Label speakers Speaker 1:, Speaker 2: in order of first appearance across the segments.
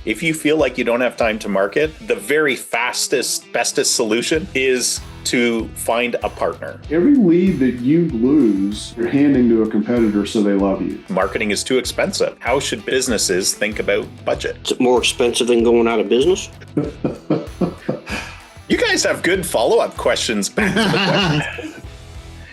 Speaker 1: If you feel like you don't have time to market, the very fastest, bestest solution is to find a partner.
Speaker 2: Every lead that you lose, you're handing to a competitor so they love you.
Speaker 1: Marketing is too expensive. How should businesses think about budget?
Speaker 3: Is it more expensive than going out of business?
Speaker 1: You guys have good follow-up questions back to the question.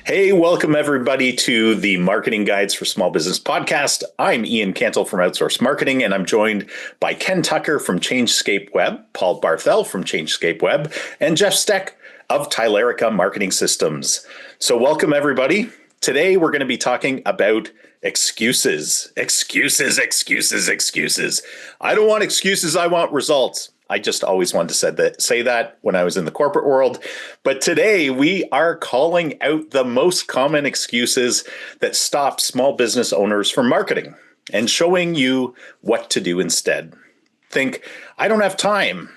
Speaker 1: Hey, welcome everybody to the Marketing Guides for Small Business podcast. I'm Ian Cantle from Outsource Marketing, and I'm joined by Ken Tucker from Changescape Web, Paul Barthel from Changescape Web, and Jeff Steck of Tylerica Marketing Systems. So welcome everybody. Today we're going to be talking about excuses. Excuses. I don't want excuses, I want results. I just always wanted to say that when I was in the corporate world. But today we are calling out the most common excuses that stop small business owners from marketing and showing you what to do instead. Think, I don't have time.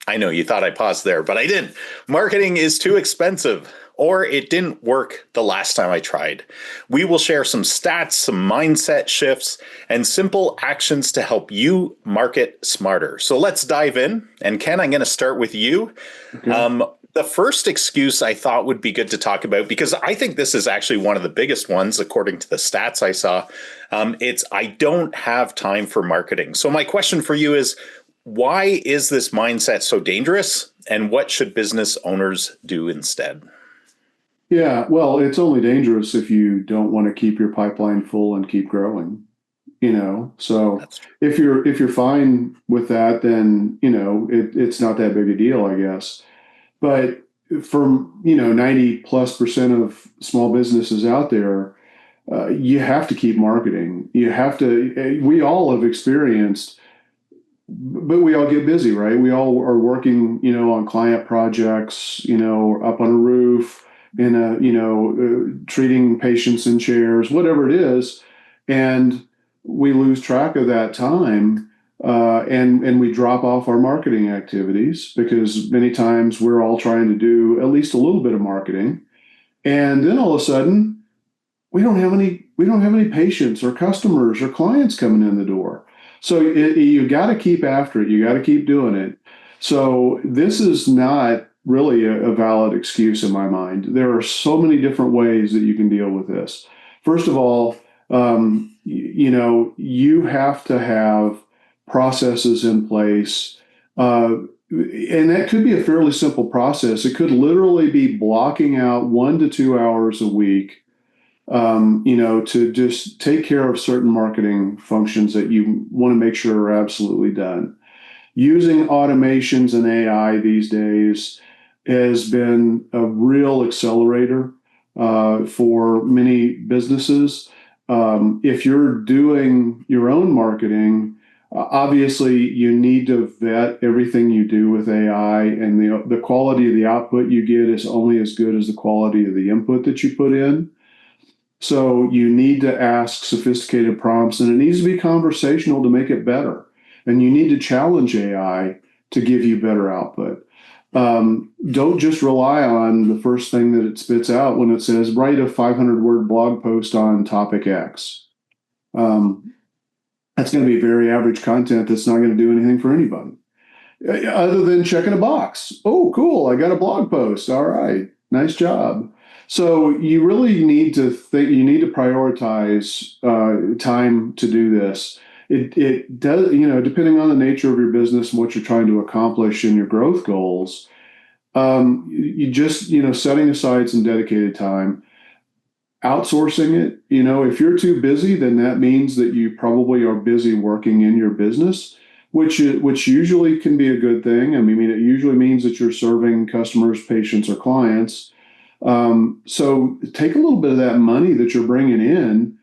Speaker 1: I know you thought I paused there, but I didn't. Marketing is too expensive, or it didn't work the last time I tried. We will share some stats, some mindset shifts, and simple actions to help you market smarter. So let's dive in. And Ken, I'm going to start with you. Okay. The first excuse I thought would be good to talk about, because I think this is actually one of the biggest ones, according to the stats I saw. It's I don't have time for marketing. So my question for you is, why is this mindset so dangerous, and what should business owners do instead?
Speaker 2: Yeah, well, it's only dangerous if you don't want to keep your pipeline full and keep growing. So if you're fine with that, then it's not that big a deal, I guess. But for 90+% of small businesses out there, you have to keep marketing. You have to. We all have experienced. But we all get busy, right? We all are working, on client projects, up on a roof, treating patients in chairs, whatever it is, and we lose track of that time, and we drop off our marketing activities because many times we're all trying to do at least a little bit of marketing, and then all of a sudden we don't have any patients or customers or clients coming in the door. So you got to keep after it. You got to keep doing it. So this is not really a valid excuse in my mind. There are so many different ways that you can deal with this. First of all, you have to have processes in place. And that could be a fairly simple process. It could literally be blocking out 1 to 2 hours a week to just take care of certain marketing functions that you want to make sure are absolutely done. Using automations and AI these days has been a real accelerator for many businesses. If you're doing your own marketing, obviously you need to vet everything you do with AI, and the quality of the output you get is only as good as the quality of the input that you put in. So you need to ask sophisticated prompts, and it needs to be conversational to make it better. And you need to challenge AI to give you better output. Don't just rely on the first thing that it spits out when it says, write a 500-word blog post on topic X. That's going to be very average content that's not going to do anything for anybody, other than checking a box. Oh, cool, I got a blog post. All right, nice job. So you really need to think. You need to prioritize time to do this. It does, depending on the nature of your business and what you're trying to accomplish in your growth goals. You just setting aside some dedicated time, outsourcing it. If you're too busy, then that means that you probably are busy working in your business, which usually can be a good thing. I mean, it usually means that you're serving customers, patients, or clients. So take a little bit of that money that you're bringing in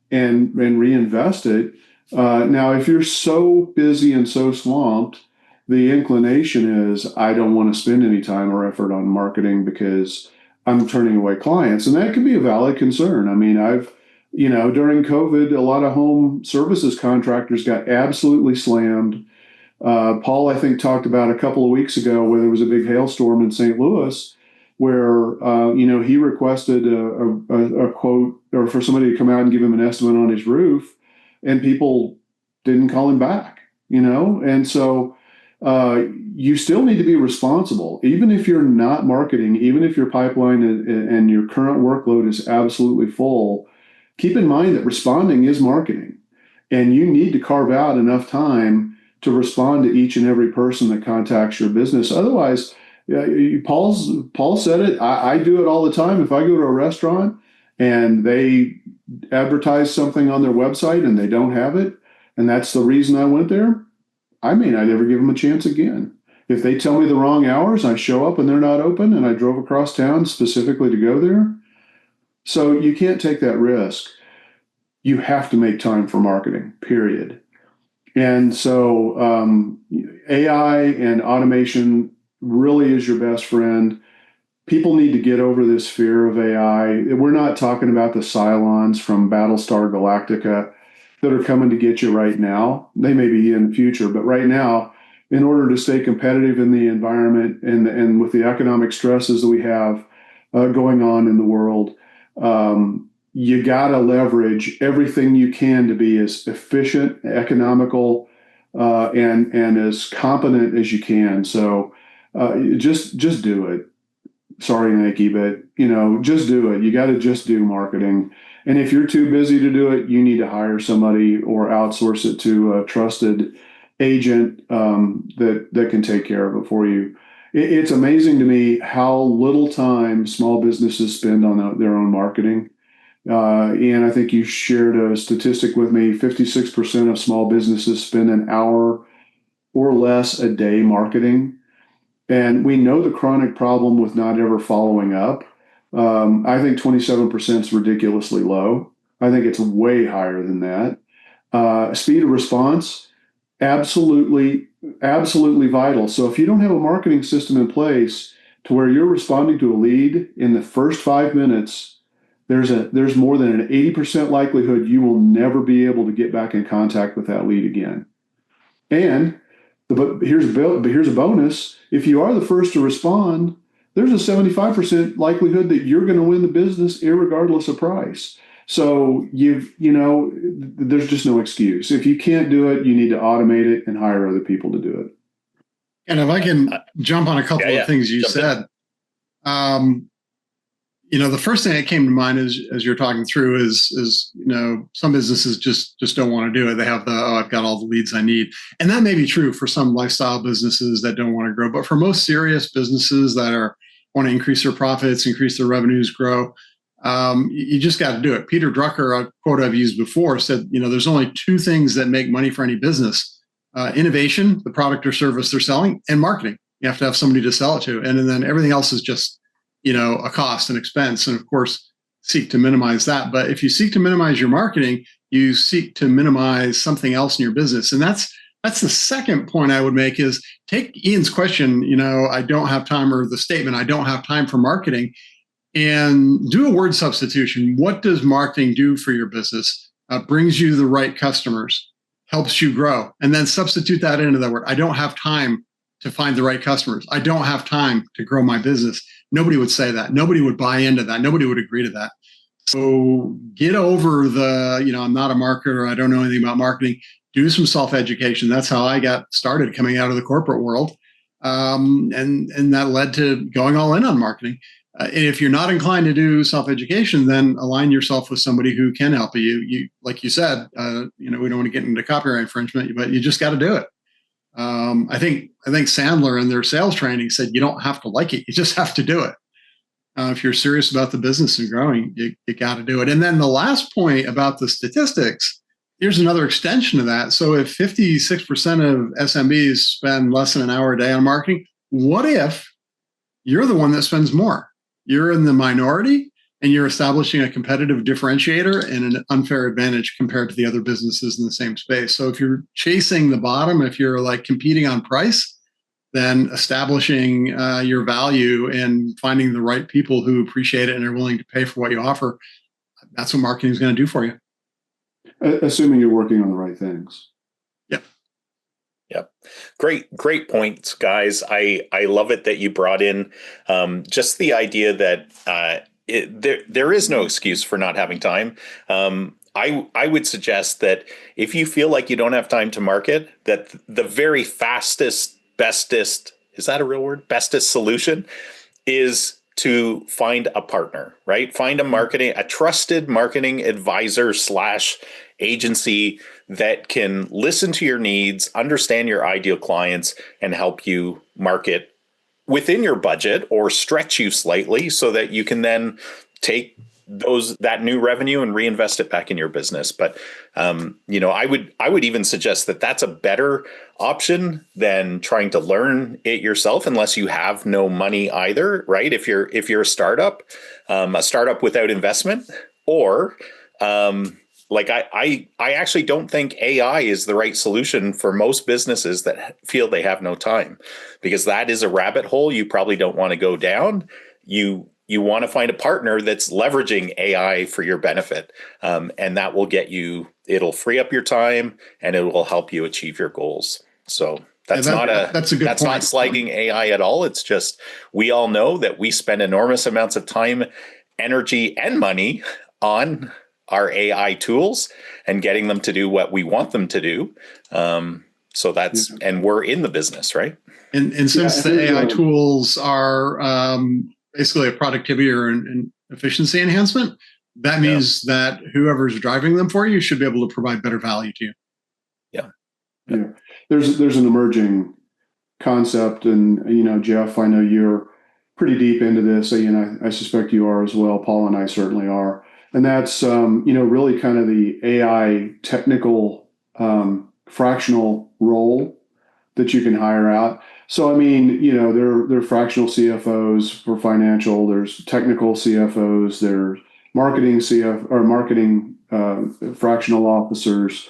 Speaker 2: and reinvest it. Now, if you're so busy and so swamped, the inclination is, I don't want to spend any time or effort on marketing because I'm turning away clients. And that can be a valid concern. I mean, during COVID, a lot of home services contractors got absolutely slammed. Paul, I think, talked about a couple of weeks ago where there was a big hailstorm in St. Louis where, he requested a quote or for somebody to come out and give him an estimate on his roof. and people didn't call him back, And so you still need to be responsible, even if you're not marketing, even if your pipeline and your current workload is absolutely full. Keep in mind that responding is marketing, and you need to carve out enough time to respond to each and every person that contacts your business. Otherwise, Paul said it. I do it all the time. If I go to a restaurant and they advertise something on their website and they don't have it, and that's the reason I went there, I may not ever give them a chance again. If they tell me the wrong hours, I show up and they're not open, and I drove across town specifically to go there. So you can't take that risk. You have to make time for marketing, period. And so AI and automation really is your best friend. People need to get over this fear of AI. We're not talking about the Cylons from Battlestar Galactica that are coming to get you right now. They may be in the future, but right now, in order to stay competitive in the environment and with the economic stresses that we have going on in the world, you got to leverage everything you can to be as efficient, economical, and as competent as you can. So just do it. Sorry, Nike, but just do it. You got to just do marketing. And if you're too busy to do it, you need to hire somebody or outsource it to a trusted agent that can take care of it for you. It's amazing to me how little time small businesses spend on their own marketing. And I think you shared a statistic with me, 56% of small businesses spend an hour or less a day marketing. And we know the chronic problem with not ever following up. I think 27% is ridiculously low. I think it's way higher than that. Speed of response, absolutely, absolutely vital. So if you don't have a marketing system in place to where you're responding to a lead in the first 5 minutes, there's more than an 80% likelihood you will never be able to get back in contact with that lead again. And but here's a bonus. If you are the first to respond, there's a 75% likelihood that you're going to win the business irregardless of price. So there's just no excuse. If you can't do it, you need to automate it and hire other people to do it.
Speaker 4: And if I can jump on a couple of things you said, the first thing that came to mind as you're talking through is some businesses just don't want to do it. They have I've got all the leads I need. And that may be true for some lifestyle businesses that don't want to grow. But for most serious businesses that want to increase their profits, increase their revenues, grow, you just got to do it. Peter Drucker, a quote I've used before, said, there's only two things that make money for any business: innovation, the product or service they're selling, and marketing. You have to have somebody to sell it to. And then everything else is just a cost and expense, and of course seek to minimize that. But if you seek to minimize your marketing, you seek to minimize something else in your business. And that's the second point I would make is take Ian's question, I don't have time, or the statement, I don't have time for marketing, and do a word substitution. What does marketing do for your business? Brings you the right customers, helps you grow, and then substitute that into that word. I don't have time to find the right customers. I don't have time to grow my business. Nobody would say that. Nobody would buy into that. Nobody would agree to that. So get over I'm not a marketer. I don't know anything about marketing. Do some self-education. That's how I got started coming out of the corporate world. And that led to going all in on marketing. And if you're not inclined to do self-education, then align yourself with somebody who can help you. You, like you said, we don't want to get into copyright infringement, but you just got to do it. I think Sandler in their sales training said you don't have to like it, you just have to do it. If you're serious about the business and growing, you got to do it. And then the last point about the statistics, here's another extension of that. So if 56% of SMBs spend less than an hour a day on marketing, what if you're the one that spends more? You're in the minority, and you're establishing a competitive differentiator and an unfair advantage compared to the other businesses in the same space. So if you're chasing the bottom, if you're like competing on price, then establishing your value and finding the right people who appreciate it and are willing to pay for what you offer, that's what marketing is going to do for you.
Speaker 2: Assuming you're working on the right things.
Speaker 1: Yep. Great points, guys. I love it that you brought in just the idea that there is no excuse for not having time. I would suggest that if you feel like you don't have time to market, that the very fastest, bestest, is that a real word? Bestest solution is to find a partner, right? Find a trusted marketing advisor slash agency that can listen to your needs, understand your ideal clients, and help you market within your budget or stretch you slightly so that you can then take that new revenue and reinvest it back in your business. But I would even suggest that that's a better option than trying to learn it yourself, unless you have no money either, right? If you're a startup without investment, or I actually don't think AI is the right solution for most businesses that feel they have no time, because that is a rabbit hole you probably don't want to go down. You want to find a partner that's leveraging AI for your benefit, and that will it'll free up your time and it will help you achieve your goals. So that's a good point. Not slagging AI at all. It's just, we all know that we spend enormous amounts of time, energy, and money on our AI tools and getting them to do what we want them to do. So that's, and we're in the business, right?
Speaker 4: And since the AI tools are basically a productivity or an efficiency enhancement, that means that whoever's driving them for you should be able to provide better value to you.
Speaker 2: Yeah. There's an emerging concept, and Jeff, I know you're pretty deep into this, and I suspect you are as well. Paul and I certainly are, and that's really kind of the AI technical fractional role that you can hire out. So, there are fractional CFOs for financial, there's technical CFOs, there's marketing fractional officers.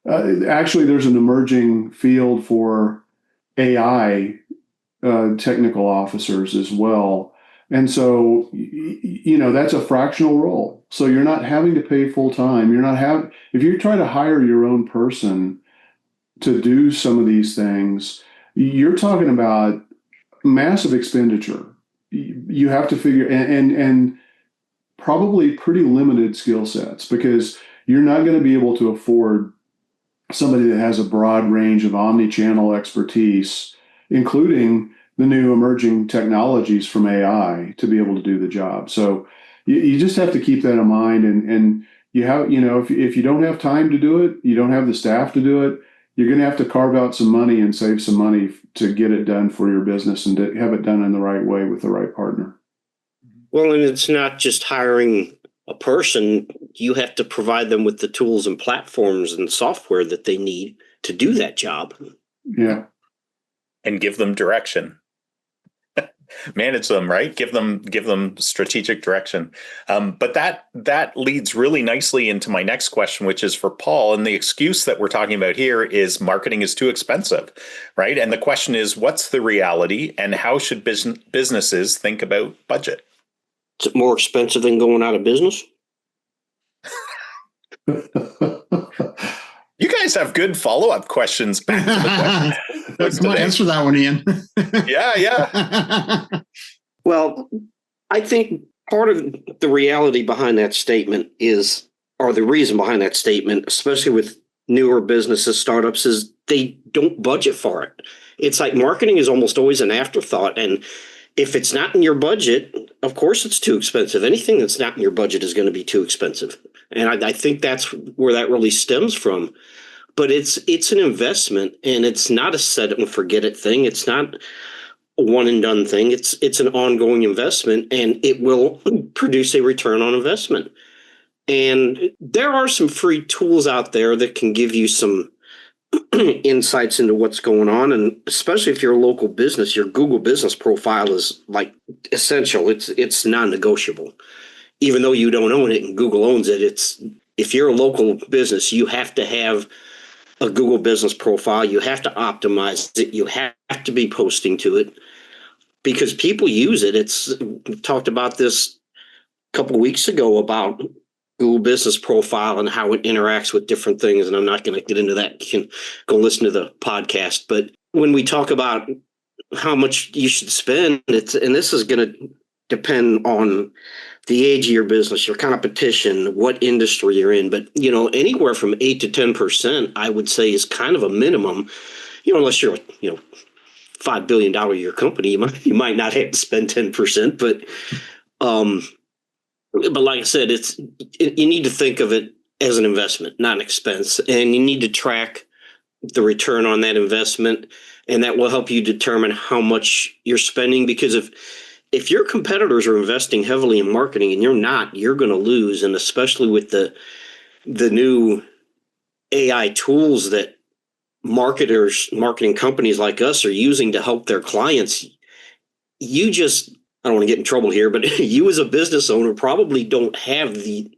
Speaker 2: Actually, there's an emerging field for AI technical officers as well. And so, that's a fractional role. So you're not having to pay full time. If you try to hire your own person to do some of these things, you're talking about massive expenditure. You have to figure, and probably pretty limited skill sets, because you're not going to be able to afford somebody that has a broad range of omni-channel expertise, including the new emerging technologies from AI, to be able to do the job. So you just have to keep that in mind. And you have, if you don't have time to do it, you don't have the staff to do it, you're going to have to carve out some money and save some money to get it done for your business and to have it done in the right way with the right partner.
Speaker 3: Well, and it's not just hiring a person. You have to provide them with the tools and platforms and software that they need to do that job.
Speaker 2: Yeah.
Speaker 1: And give them direction. Manage them, right? Give them strategic direction. But that leads really nicely into my next question, which is for Paul. And the excuse that we're talking about here is marketing is too expensive, right? And the question is, what's the reality, and how should businesses think about budget?
Speaker 3: Is it more expensive than going out of business?
Speaker 1: You guys have good follow-up questions back to the questions.
Speaker 4: Come on, answer that one, Ian.
Speaker 1: Yeah.
Speaker 3: Well, I think part of the reality behind that statement is, or the reason behind that statement, especially with newer businesses, startups, is they don't budget for it. It's like marketing is almost always an afterthought. And if it's not in your budget, of course it's too expensive. Anything that's not in your budget is going to be too expensive. And I think that's where that really stems from. But it's an investment, and it's not a set it and forget it thing. It's not a one and done thing. It's an ongoing investment, and it will produce a return on investment. And there are some free tools out there that can give you some insights into what's going on. And especially if you're a local business, your Google business profile is like essential. It's non-negotiable. Even though you don't own it and Google owns it, if you're a local business, you have to have a Google business profile. You have to optimize it. You have to be posting to it because people use it. We talked about this a couple of weeks ago about Google business profile and how it interacts with different things. And I'm not going to get into that. You can go listen to the podcast. But when we talk about how much you should spend, and this is going to depend on the age of your business, your competition, what industry you're in. But, anywhere from 8 to 10%, I would say is kind of a minimum, unless you're, $5 billion a year company, you might not have to spend 10%, but like I said, you need to think of it as an investment, not an expense, and you need to track the return on that investment, and that will help you determine how much you're spending. Because if your competitors are investing heavily in marketing and you're not, you're going to lose. And especially with the new AI tools that marketing companies like us are using to help their clients, I don't want to get in trouble here, but you as a business owner probably don't have the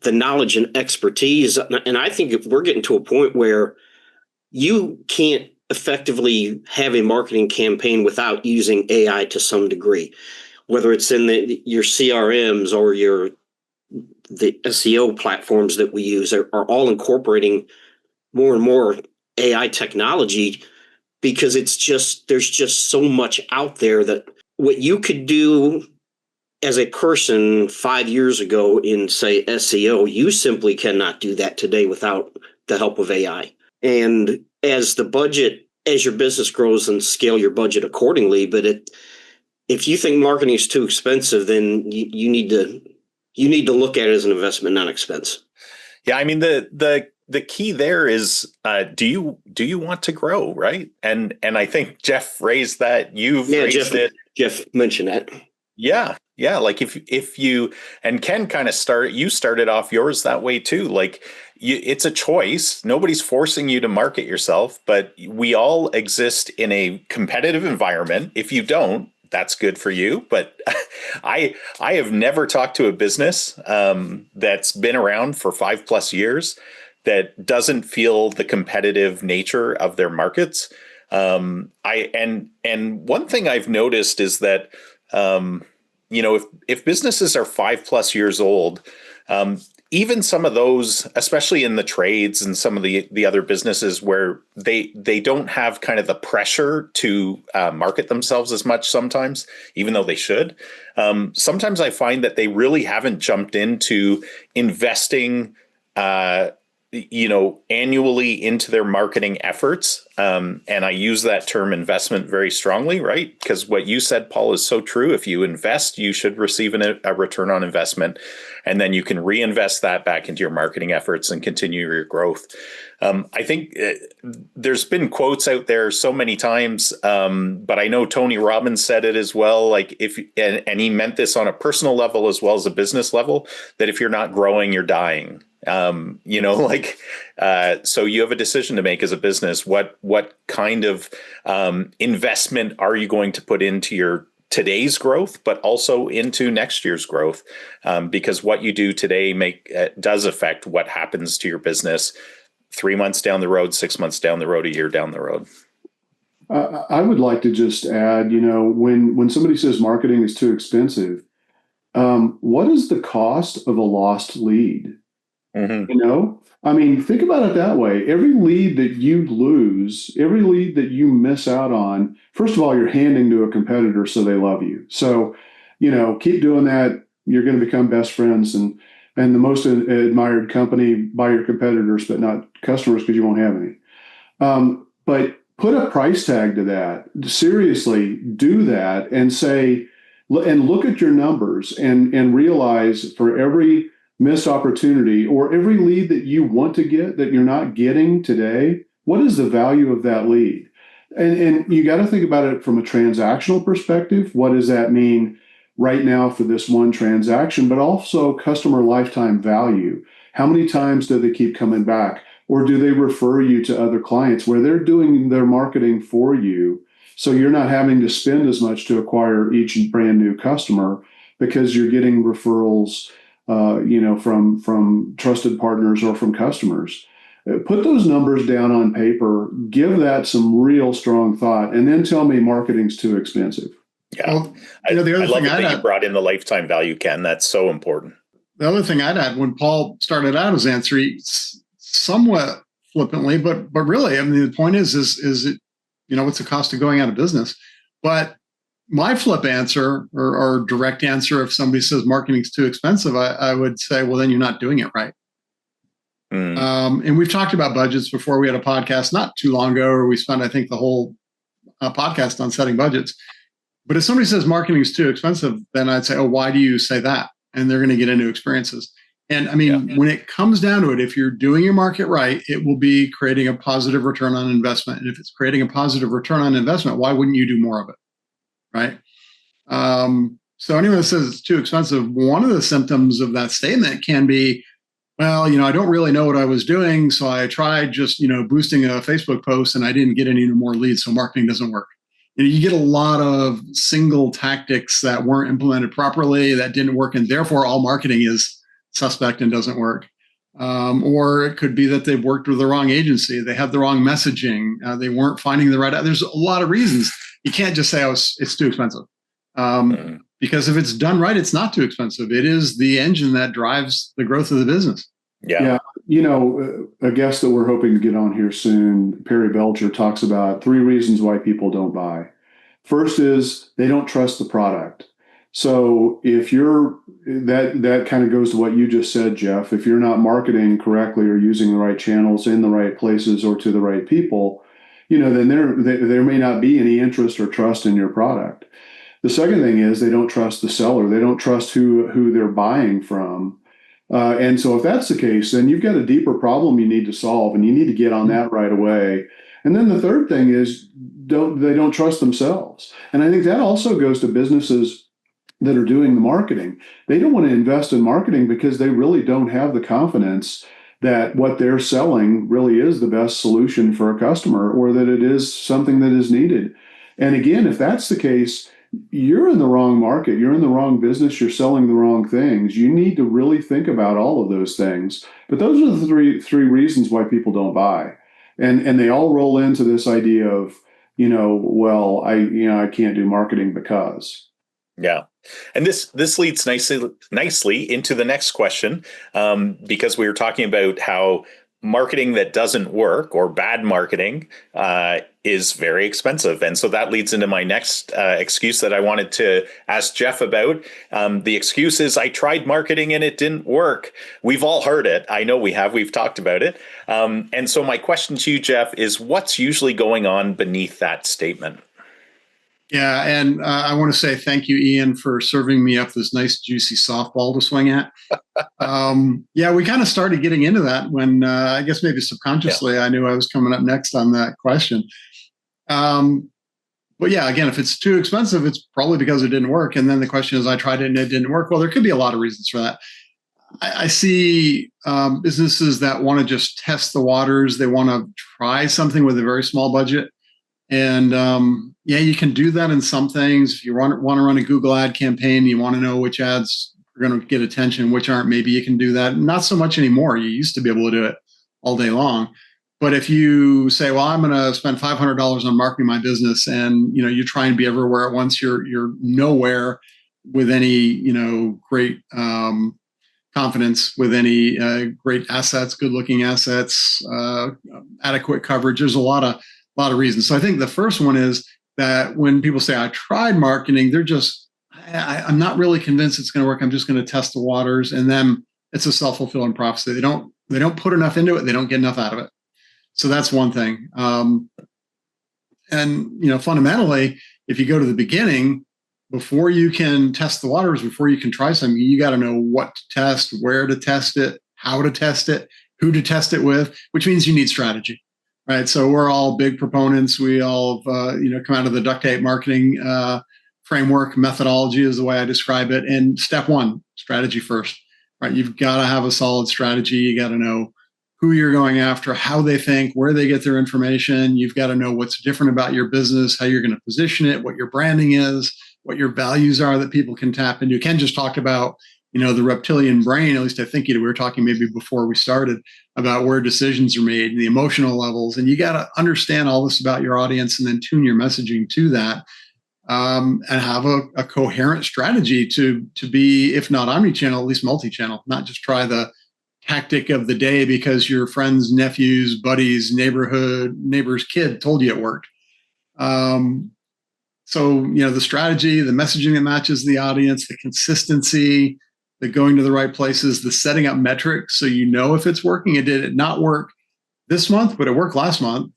Speaker 3: knowledge and expertise. And I think if we're getting to a point where you can't effectively have a marketing campaign without using AI to some degree, whether it's in your CRMs or the SEO platforms that we use are all incorporating more and more AI technology, because there's just so much out there that what you could do as a person 5 years ago in, say, SEO, you simply cannot do that today without the help of AI. And as your business grows, and scale your budget accordingly. But if you think marketing is too expensive, then you need to look at it as an investment, not expense.
Speaker 1: Yeah, I mean the key there is, do you want to grow, right? And I think Jeff raised that. You've raised it.
Speaker 3: Jeff mentioned that.
Speaker 1: Yeah. Like if you, and Ken kind of started off yours that way too. Like it's a choice. Nobody's forcing you to market yourself, but we all exist in a competitive environment. If you don't, that's good for you. But I have never talked to a business that's been around for 5+ years that doesn't feel the competitive nature of their markets. And one thing I've noticed is that, if businesses are 5+ years old, even some of those, especially in the trades and some of the other businesses where they don't have kind of the pressure to market themselves as much sometimes, even though they should. Sometimes I find that they really haven't jumped into investing annually into their marketing efforts. And I use that term investment very strongly, right? Because what you said, Paul, is so true. If you invest, you should receive a return on investment, and then you can reinvest that back into your marketing efforts and continue your growth. I think there's been quotes out there so many times, but I know Tony Robbins said it as well. Like and he meant this on a personal level as well as a business level, that if you're not growing, you're dying. So you have a decision to make as a business. What kind of investment are you going to put into your today's growth, but also into next year's growth? Because what you do today does affect what happens to your business 3 months down the road, 6 months down the road, a year down the road.
Speaker 2: I would like to just add, when somebody says marketing is too expensive, what is the cost of a lost lead?
Speaker 1: Mm-hmm.
Speaker 2: Think about it that way. Every lead that you lose, every lead that you miss out on, first of all, you're handing to a competitor, so they love you. So, keep doing that. You're going to become best friends and the most admired company by your competitors, but not customers, because you won't have any. But put a price tag to that. Seriously, do that and look at your numbers and realize, for every missed opportunity or every lead that you want to get that you're not getting today, what is the value of that lead? And you got to think about it from a transactional perspective. What does that mean right now for this one transaction, but also customer lifetime value? How many times do they keep coming back? Or do they refer you to other clients where they're doing their marketing for you, so you're not having to spend as much to acquire each brand new customer, because you're getting referrals from trusted partners or from customers? Put those numbers down on paper, give that some real strong thought, and then tell me marketing's too expensive.
Speaker 1: Yeah. Well, I love it that you brought in the lifetime value, Ken. That's so important.
Speaker 4: The other thing I'd add, when Paul started out his answer, somewhat flippantly, but really, the point is it, what's the cost of going out of business? But My flip answer or direct answer, if somebody says marketing's too expensive, I would say, well, then you're not doing it right. And we've talked about budgets before. We had a podcast not too long ago where we spent, I think, the whole podcast on setting budgets. But if somebody says marketing is too expensive, then I'd say, oh, why do you say that? And they're going to get into experiences. And I mean, when it comes down to it, if you're doing your market right, it will be creating a positive return on investment. And if it's creating a positive return on investment, why wouldn't you do more of it? Right. So anyone that says it's too expensive, one of the symptoms of that statement can be, well, I don't really know what I was doing. So I tried just, boosting a Facebook post and I didn't get any more leads. So marketing doesn't work. You get a lot of single tactics that weren't implemented properly, that didn't work. And therefore all marketing is suspect and doesn't work. Or it could be that they've worked with the wrong agency. They have the wrong messaging. They weren't finding the right. There's a lot of reasons. You can't just say, oh, it's too expensive. Because if it's done right, it's not too expensive. It is the engine that drives the growth of the business.
Speaker 2: Yeah. A guest that we're hoping to get on here soon, Perry Belcher, talks about 3 reasons why people don't buy. First is they don't trust the product. So if you're that kind of goes to what you just said, Jeff. If you're not marketing correctly or using the right channels in the right places or to the right people, then there may not be any interest or trust in your product. The second thing is they don't trust the seller. They don't trust who they're buying from. And so if that's the case, then you've got a deeper problem you need to solve, and you need to get on that right away. And then the third thing is they don't trust themselves. And I think that also goes to businesses that are doing the marketing. They don't want to invest in marketing because they really don't have the confidence that what they're selling really is the best solution for a customer, or that it is something that is needed. And again, if that's the case, you're in the wrong market, you're in the wrong business, you're selling the wrong things. You need to really think about all of those things. But those are the three reasons why people don't buy. And they all roll into this idea of, I can't do marketing because.
Speaker 1: Yeah. And this leads nicely into the next question, because we were talking about how marketing that doesn't work, or bad marketing, is very expensive. And so that leads into my next excuse that I wanted to ask Jeff about. The excuse is, I tried marketing and it didn't work. We've all heard it. I know we have. We've talked about it. And so my question to you, Jeff, is what's usually going on beneath that statement?
Speaker 4: Yeah, and I want to say thank you, Ian, for serving me up this nice, juicy softball to swing at. We kind of started getting into that when, I guess maybe subconsciously, I knew I was coming up next on that question. But yeah, again, if it's too expensive, it's probably because it didn't work. And then the question is, I tried it and it didn't work. Well, there could be a lot of reasons for that. I see businesses that want to just test the waters. They want to try something with a very small budget. And you can do that in some things. If you want to run a Google ad campaign, you want to know which ads are going to get attention, which aren't, maybe you can do that. Not so much anymore. You used to be able to do it all day long. But if you say, well, I'm going to spend $500 on marketing my business, and you try and be everywhere at once, you're nowhere with any great confidence, with any great assets, good looking assets, adequate coverage. There's a lot of reasons. So I think the first one is that when people say, I tried marketing, they're just, I'm not really convinced it's going to work. I'm just going to test the waters. And then it's a self-fulfilling prophecy. They don't put enough into it. They don't get enough out of it. So that's one thing. Fundamentally, if you go to the beginning, before you can test the waters, before you can try something, you got to know what to test, where to test it, how to test it, who to test it with, which means you need strategy. Right. So we're all big proponents. We all, come out of the duct tape marketing framework. Methodology is the way I describe it. And step one, strategy first. Right. You've got to have a solid strategy. You got to know who you're going after, how they think, where they get their information. You've got to know what's different about your business, how you're going to position it, what your branding is, what your values are that people can tap into. Ken just talked about, the reptilian brain. At least I think we were talking maybe before we started about where decisions are made and the emotional levels. And you got to understand all this about your audience and then tune your messaging to that, and have a coherent strategy to be, if not omni-channel, at least multi-channel, not just try the tactic of the day because your friend's nephew's buddy's neighbor's kid told you it worked. So, the strategy, the messaging that matches the audience, the consistency, the going to the right places, the setting up metrics so you know if it's working. It did it not work this month, but it worked last month.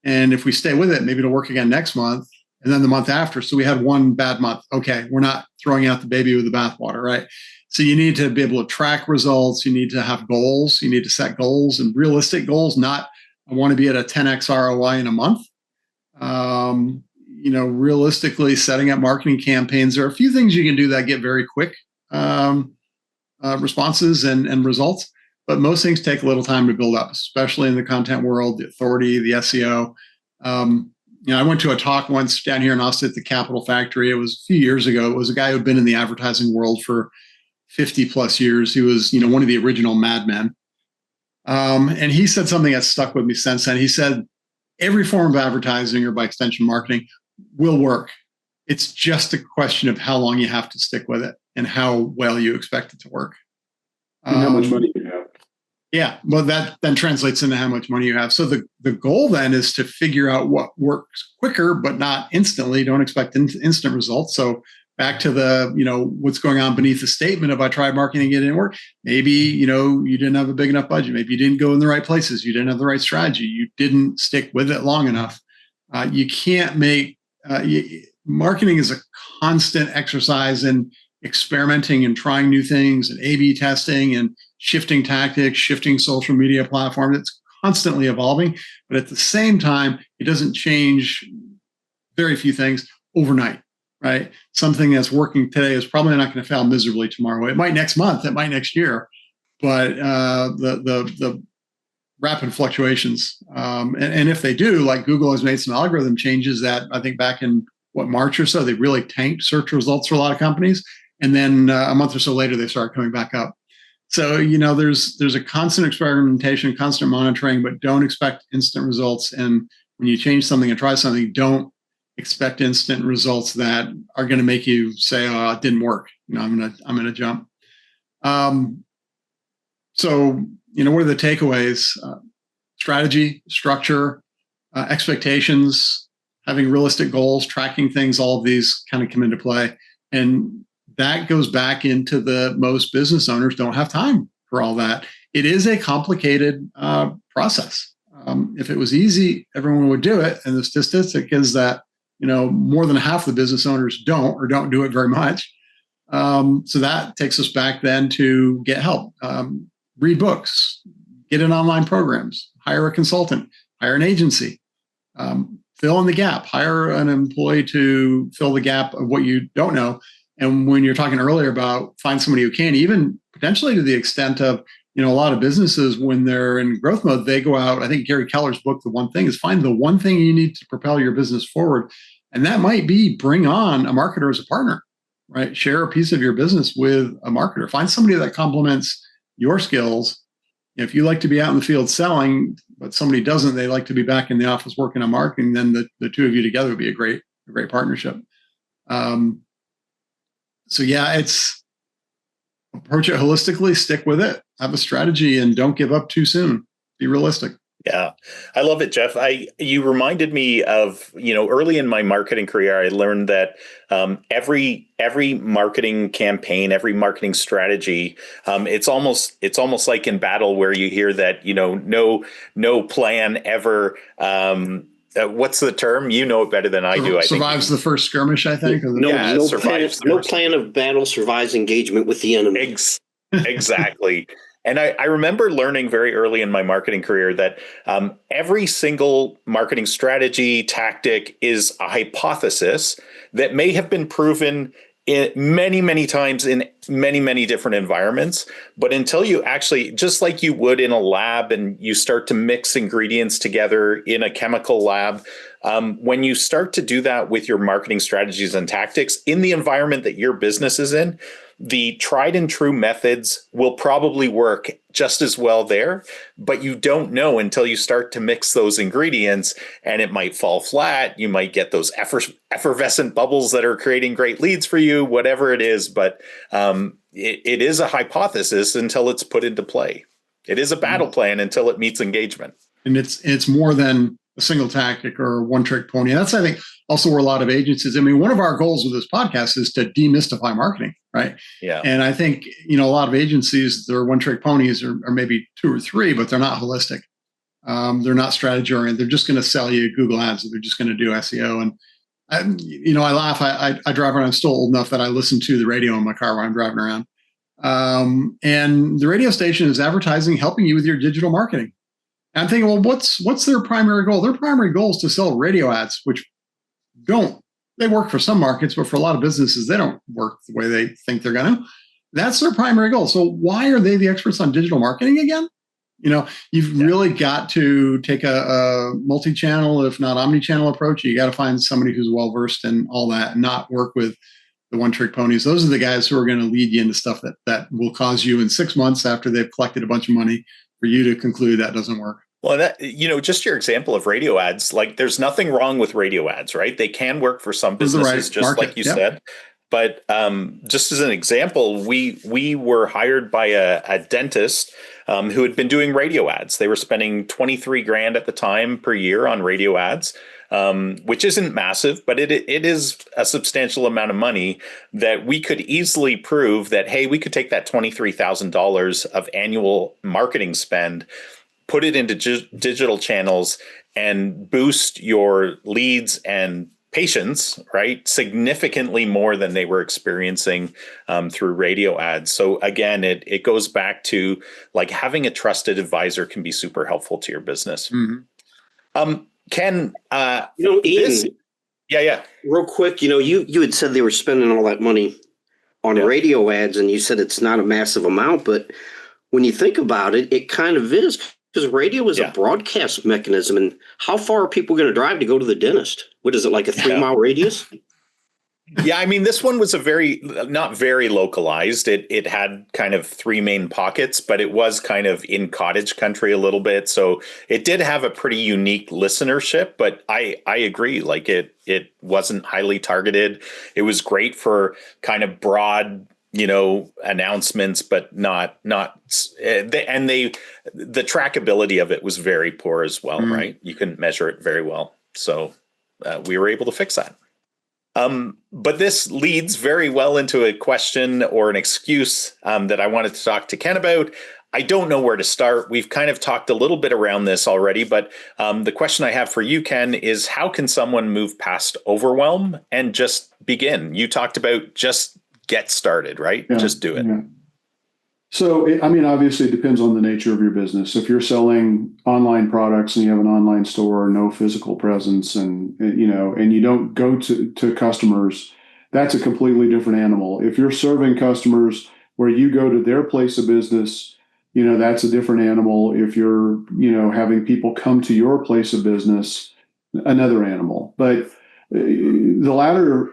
Speaker 4: And if we stay with it, maybe it'll work again next month and then the month after. So we had one bad month. Okay, we're not throwing out the baby with the bathwater, right? So you need to be able to track results. You need to have goals. You need to set goals and realistic goals, not I want to be at a 10x ROI in a month. Realistically setting up marketing campaigns. There are a few things you can do that get very quick responses and results, but most things take a little time to build up, especially in the content world, the authority, the SEO. I went to a talk once down here in Austin at the Capital Factory. It was a few years ago. It was a guy who had been in the advertising world for 50 plus years. He was, one of the original madmen. And he said something that stuck with me since then. He said, every form of advertising or by extension marketing will work. It's just a question of how long you have to stick with it and how well you expect it to work.
Speaker 2: And how much money you have.
Speaker 4: Yeah, well, that then translates into how much money you have. So the goal then is to figure out what works quicker, but not instantly. Don't expect instant results. So back to the, what's going on beneath the statement of I tried marketing, it didn't work. Maybe, you didn't have a big enough budget. Maybe you didn't go in the right places. You didn't have the right strategy. You didn't stick with it long enough. You can't make, marketing is a constant exercise in experimenting and trying new things and A/B testing and shifting tactics, shifting social media platforms. It's constantly evolving, but at the same time, it doesn't change very few things overnight, right? Something that's working today is probably not going to fail miserably tomorrow. It might next month, it might next year, but the rapid fluctuations, and if they do, like Google has made some algorithm changes that I think back in March or so, they really tanked search results for a lot of companies. And then a month or so later, they start coming back up. So, there's a constant experimentation, constant monitoring, but don't expect instant results. And when you change something and try something, don't expect instant results that are going to make you say, "Oh, it didn't work." I'm gonna jump. So, what are the takeaways? Strategy, structure, expectations, having realistic goals, tracking things. All of these kind of come into play, and that goes back into the most business owners don't have time for all that. It is a complicated process. If it was easy, everyone would do it. And the statistic is that, more than half the business owners don't do it very much. So that takes us back then to get help, read books, get in online programs, hire a consultant, hire an agency, fill in the gap, hire an employee to fill the gap of what you don't know. And when you're talking earlier about find somebody who can, even potentially to the extent of, a lot of businesses, when they're in growth mode, they go out. I think Gary Keller's book, The One Thing, is find the one thing you need to propel your business forward. And that might be bring on a marketer as a partner, right? Share a piece of your business with a marketer. Find somebody that complements your skills. If you like to be out in the field selling, but somebody doesn't, they like to be back in the office working on marketing, then the two of you together would be a great partnership. So yeah, it's approach it holistically, stick with it, have a strategy, and don't give up too soon. Be realistic.
Speaker 1: Yeah, I love it, Jeff. You reminded me of, early in my marketing career, I learned that every marketing campaign, every marketing strategy, it's almost like in battle where you hear that, no plan ever. What's the term? You know it better than I do.
Speaker 4: Survives the first skirmish, I think.
Speaker 3: No plan of battle survives engagement with the enemy.
Speaker 1: Exactly. And I remember learning very early in my marketing career that every single marketing strategy, tactic is a hypothesis that may have been proven many, many times in many, many different environments. But until you actually, just like you would in a lab and you start to mix ingredients together in a chemical lab, when you start to do that with your marketing strategies and tactics in the environment that your business is in, the tried and true methods will probably work just as well there, but you don't know until you start to mix those ingredients, and it might fall flat. You might get those effervescent bubbles that are creating great leads for you, whatever it is. But it is a hypothesis until it's put into play. It is a battle plan until it meets engagement.
Speaker 4: And it's more than single tactic or a one trick pony. And that's, I think, also where a lot of agencies, I mean, one of our goals with this podcast is to demystify marketing, right?
Speaker 1: Yeah.
Speaker 4: And I think, a lot of agencies, they're one trick ponies or maybe two or three, but they're not holistic. They're not strategy oriented. They're just going to sell you Google ads. They're just going to do SEO. And I laugh. I drive around. I'm still old enough that I listen to the radio in my car while I'm driving around. And the radio station is advertising, helping you with your digital marketing. And I'm thinking, well, what's their primary goal? Their primary goal is to sell radio ads, which they work for some markets, but for a lot of businesses, they don't work the way they think they're going to. That's their primary goal. So why are they the experts on digital marketing again? You've really got to take a multi-channel, if not omni-channel approach. You got to find somebody who's well-versed in all that and not work with the one-trick ponies. Those are the guys who are going to lead you into stuff that will cause you in 6 months after they've collected a bunch of money for you to conclude that doesn't work.
Speaker 1: Well, that, just your example of radio ads, like there's nothing wrong with radio ads, right? They can work for some businesses, just market, like you said. But just as an example, we were hired by a dentist who had been doing radio ads. They were spending $23,000 at the time per year on radio ads, which isn't massive, but it is a substantial amount of money that we could easily prove that, hey, we could take that $23,000 of annual marketing spend, put it into digital channels and boost your leads and patients, right, significantly more than they were experiencing through radio ads. So again, it goes back to like having a trusted advisor can be super helpful to your business.
Speaker 3: Mm-hmm.
Speaker 1: Ken,
Speaker 3: Ian,
Speaker 1: yeah.
Speaker 3: Real quick, you had said they were spending all that money on radio ads, and you said it's not a massive amount, but when you think about it, it kind of is. Because radio is a broadcast mechanism, and how far are people going to drive to go to the dentist? What is it, like a 3-mile radius?
Speaker 1: Yeah, I mean, this one was not very localized. It had kind of 3 main pockets, but it was kind of in cottage country a little bit. So it did have a pretty unique listenership, but I agree, like it wasn't highly targeted. It was great for kind of broad announcements, but not the trackability of it was very poor as well, right? You couldn't measure it very well. So we were able to fix that. But this leads very well into a question or an excuse that I wanted to talk to Ken about. I don't know where to start. We've kind of talked a little bit around this already, but the question I have for you, Ken, is how can someone move past overwhelm and just begin? You talked about just get started, right?
Speaker 2: Yeah,
Speaker 1: just do it. Yeah.
Speaker 2: So, obviously it depends on the nature of your business. If you're selling online products and you have an online store, no physical presence, and you don't go to customers, that's a completely different animal. If you're serving customers where you go to their place of business, that's a different animal. If you're, having people come to your place of business, another animal. But the latter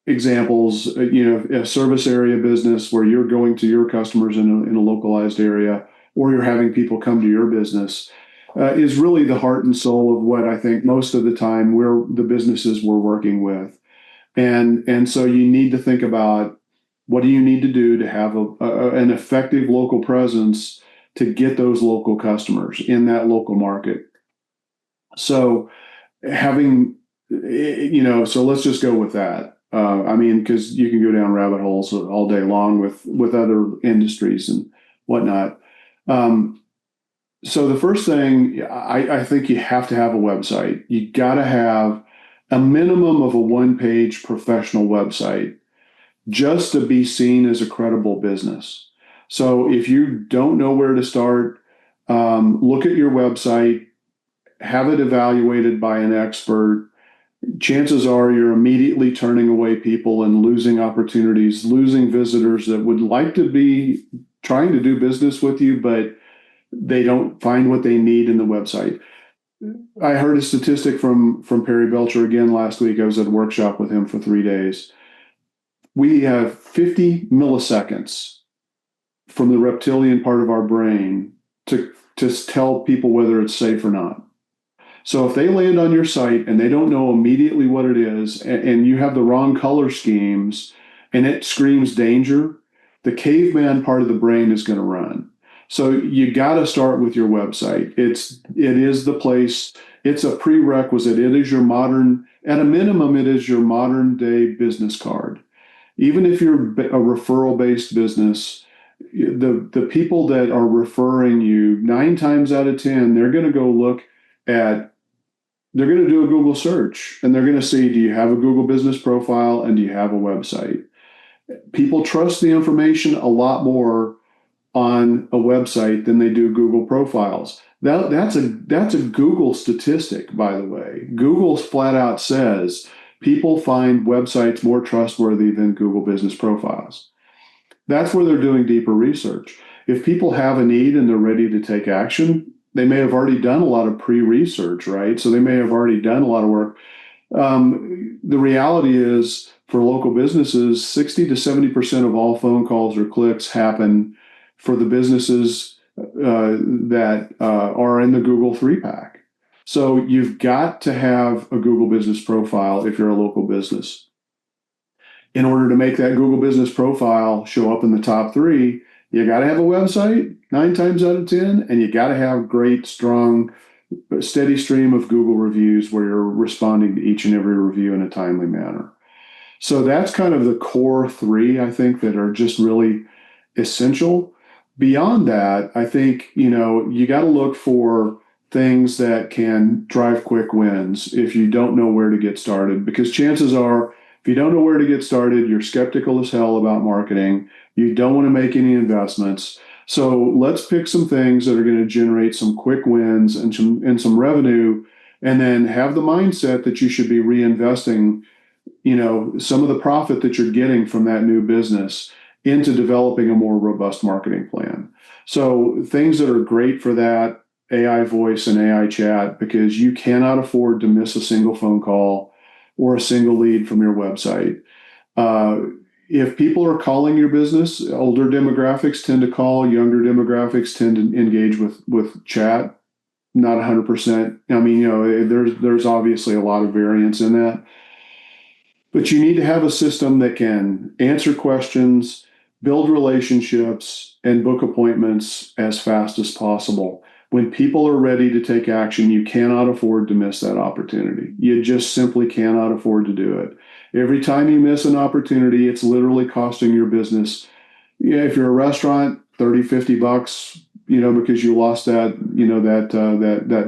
Speaker 2: examples, a service area business where you're going to your customers in a localized area, or you're having people come to your business, is really the heart and soul of what I think most of the time the businesses we're working with. And so you need to think about what do you need to do to have an effective local presence to get those local customers in that local market. So so let's just go with that. Because you can go down rabbit holes all day long with other industries and whatnot. So the first thing, I think you have to have a website. You got to have a minimum of a 1-page professional website just to be seen as a credible business. So if you don't know where to start, look at your website, have it evaluated by an expert. Chances are you're immediately turning away people and losing opportunities, losing visitors that would like to be trying to do business with you, but they don't find what they need in the website. I heard a statistic from Perry Belcher again last week. I was at a workshop with him for 3 days. We have 50 milliseconds from the reptilian part of our brain to tell people whether it's safe or not. So if they land on your site and they don't know immediately what it is, and you have the wrong color schemes and it screams danger, the caveman part of the brain is going to run. So you got to start with your website. It is the place. It's a prerequisite. It is your modern, at a minimum, it is your modern day business card. Even if you're a referral based business, the people that are referring you, 9 times out of 10, they're going to go look at, they're going to do a Google search and they're going to see, do you have a Google business profile and do you have a website? People trust the information a lot more on a website than they do Google profiles. That's a Google statistic, by the way. Google flat out says people find websites more trustworthy than Google business profiles. That's where they're doing deeper research. If people have a need and they're ready to take action, they may have already done a lot of pre-research, right? So they may have already done a lot of work. The reality is, for local businesses, 60 to 70% of all phone calls or clicks happen for the businesses that are in the Google 3-pack. So you've got to have a Google business profile if you're a local business. In order to make that Google business profile show up in the top 3, you got to have a website 9 times out of 10, and you got to have great, strong, steady stream of Google reviews where you're responding to each and every review in a timely manner. So that's kind of the core 3, I think, that are just really essential. Beyond that, I think, you got to look for things that can drive quick wins if you don't know where to get started, because chances are, if you don't know where to get started, you're skeptical as hell about marketing. You don't want to make any investments. So let's pick some things that are going to generate some quick wins and some revenue, and then have the mindset that you should be reinvesting, some of the profit that you're getting from that new business into developing a more robust marketing plan. So things that are great for that, AI voice and AI chat, because you cannot afford to miss a single phone call or a single lead from your website. If people are calling your business, older demographics tend to call, younger demographics tend to engage with chat. Not 100%. I mean, there's obviously a lot of variance in that. But you need to have a system that can answer questions, build relationships, and book appointments as fast as possible. When people are ready to take action, you cannot afford to miss that opportunity. You just simply cannot afford to do it. Every time you miss an opportunity, it's literally costing your business. If you're a restaurant, $30-$50, because you lost that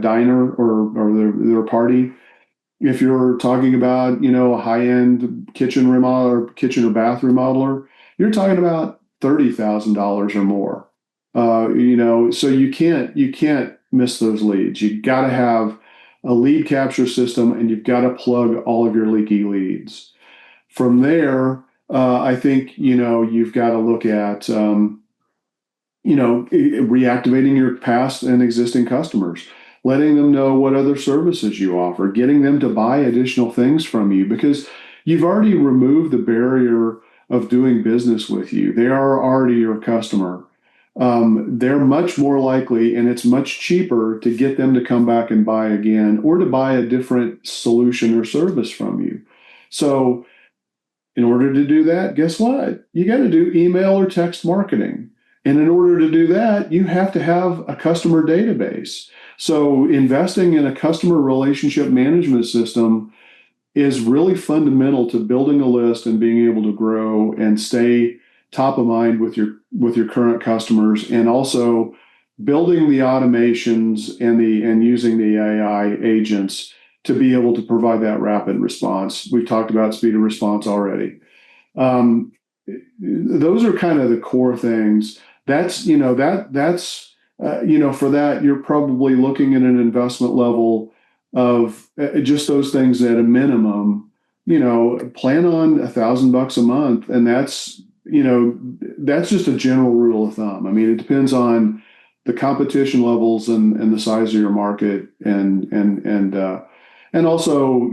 Speaker 2: diner or their party. If you're talking about, a high-end kitchen remodeler, kitchen or bath remodeler, you're talking about $30,000 or more. So you can't miss those leads. You got to have a lead capture system, and you've got to plug all of your leaky leads. From there, I think, you've got to look at, reactivating your past and existing customers, letting them know what other services you offer, getting them to buy additional things from you, because you've already removed the barrier of doing business with you. They are already your customer. They're much more likely, and it's much cheaper to get them to come back and buy again, or to buy a different solution or service from you. So in order to do that, guess what? You got to do email or text marketing. And in order to do that, you have to have a customer database. So investing in a customer relationship management system is really fundamental to building a list and being able to grow and stay top of mind with your current customers, and also building the automations and using the AI agents to be able to provide that rapid response. We've talked about speed of response already. Those are kind of the core things. That's for that, you're probably looking at an investment level of just those things at a minimum. Plan on $1,000 a month, and that's just a general rule of thumb. I mean, it depends on the competition levels and the size of your market, and also,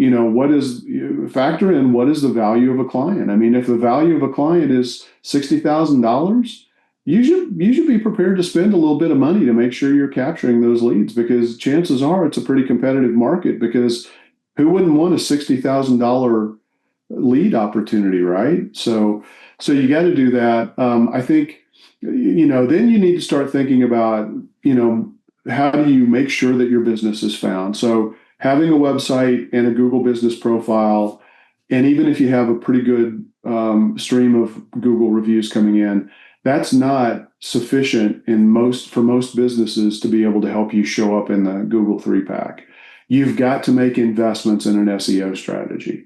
Speaker 2: factor in what is the value of a client. I mean, if the value of a client is $60,000, you should be prepared to spend a little bit of money to make sure you're capturing those leads, because chances are it's a pretty competitive market, because who wouldn't want a $60,000 lead opportunity, right? So you got to do that. I think then you need to start thinking about, how do you make sure that your business is found? So having a website and a Google business profile, and even if you have a pretty good stream of Google reviews coming in, that's not sufficient for most businesses to be able to help you show up in the Google 3-pack. You've got to make investments in an SEO strategy.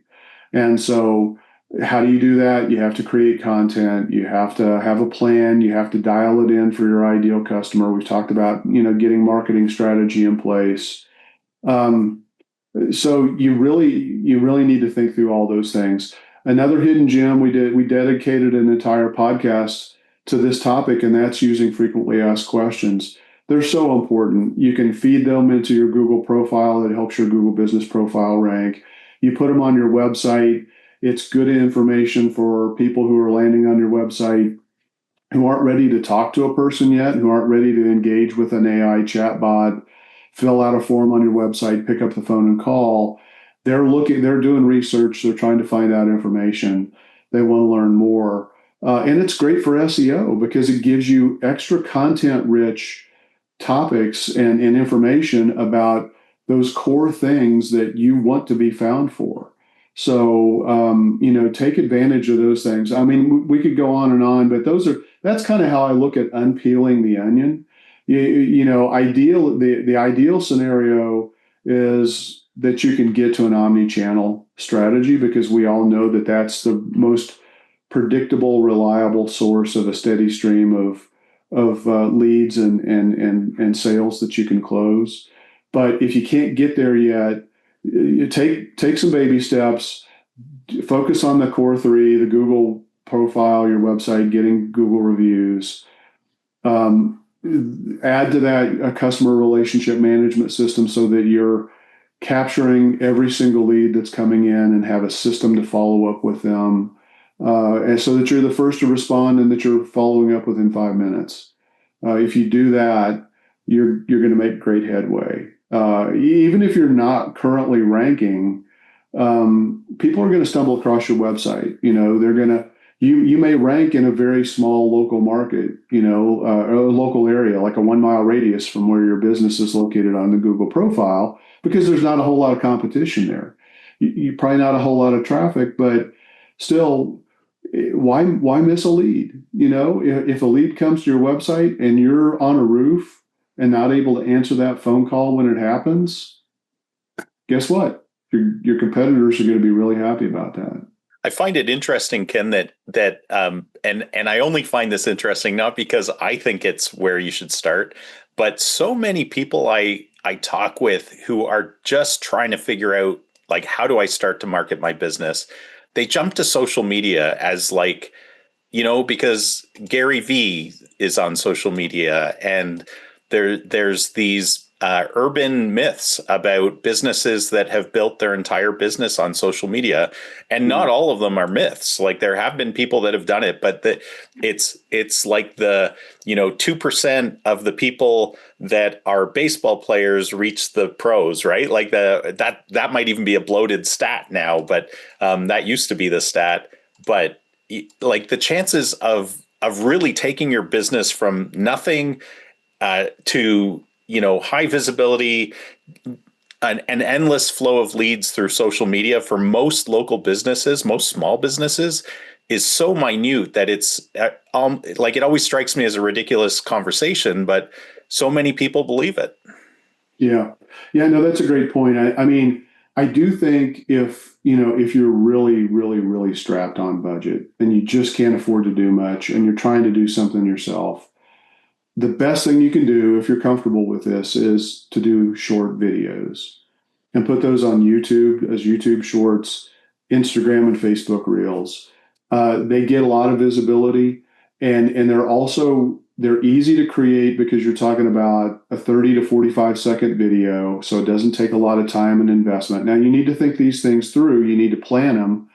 Speaker 2: And so how do you do that? You have to create content. You have to have a plan. You have to dial it in for your ideal customer. We've talked about, getting marketing strategy in place. So you really need to think through all those things. Another hidden gem we dedicated an entire podcast to this topic, and that's using frequently asked questions. They're so important. You can feed them into your Google profile. It helps your Google business profile rank. You put them on your website. It's good information for people who are landing on your website who aren't ready to talk to a person yet, who aren't ready to engage with an AI chatbot, fill out a form on your website, pick up the phone and call. They're doing research. They're trying to find out information. They want to learn more. And it's great for SEO because it gives you extra content-rich topics and information about those core things that you want to be found for. So, take advantage of those things. I mean, we could go on, but that's kind of how I look at unpeeling the onion. The ideal scenario is that you can get to an omni-channel strategy because we all know that that's the most predictable, reliable source of a steady stream of leads and sales that you can close. But if you can't get there yet, you take some baby steps, focus on the core three, the Google profile, your website, getting Google reviews. Add to that a customer relationship management system so that you're capturing every single lead that's coming in and have a system to follow up with them. And so that you're the first to respond and that you're following up within 5 minutes. If you do that, you're going to make great headway. Even if you're not currently ranking, people are going to stumble across your website. You may rank in a very small local market, a local area, like a 1 mile radius from where your business is located on the Google profile, because there's not a whole lot of competition there. You probably not a whole lot of traffic, but still, why miss a lead? If a lead comes to your website and you're on a roof and not able to answer that phone call when it happens, guess what? Your competitors are going to be really happy about that.
Speaker 1: I find it interesting, Ken, that and I only find this interesting not because I think it's where you should start, but so many people I talk with who are just trying to figure out, like, how do I start to market my business? They jump to social media as because Gary V is on social media, and there's these urban myths about businesses that have built their entire business on social media, and not all of them are myths. Like, there have been people that have done it, but it's like the 2% of the people that are baseball players reach the pros, right? Like that might even be a bloated stat now, but that used to be the stat. But like, the chances of really taking your business from nothing to high visibility, an endless flow of leads through social media for most local businesses, most small businesses, is so minute that it's like, it always strikes me as a ridiculous conversation, but so many people believe it.
Speaker 2: Yeah. No, that's a great point. I mean, I do think if you're really, really, really strapped on budget and you just can't afford to do much and you're trying to do something yourself, the best thing you can do, if you're comfortable with this, is to do short videos and put those on YouTube as YouTube Shorts, Instagram and Facebook Reels. They get a lot of visibility, and they're easy to create because you're talking about a 30 to 45 second video, so it doesn't take a lot of time and investment. Now, you need to think these things through. You need to plan them,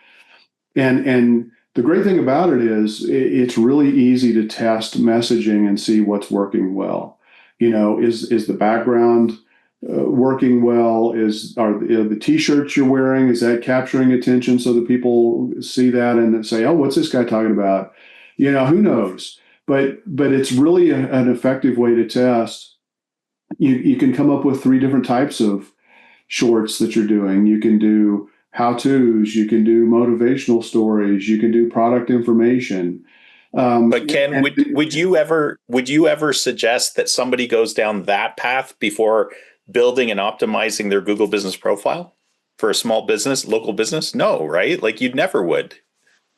Speaker 2: and the great thing about it is it's really easy to test messaging and see what's working well. Is the background working well? Are the t-shirts you're wearing, is that capturing attention so that people see that and say, oh, what's this guy talking about? Who knows? but it's really an effective way to test. You can come up with 3 different types of shorts that you're doing. You can do how-tos, you can do motivational stories, you can do product information.
Speaker 1: But Ken, would you ever suggest that somebody goes down that path before building and optimizing their Google business profile for a small business, local business? No, right? Like you'd never would.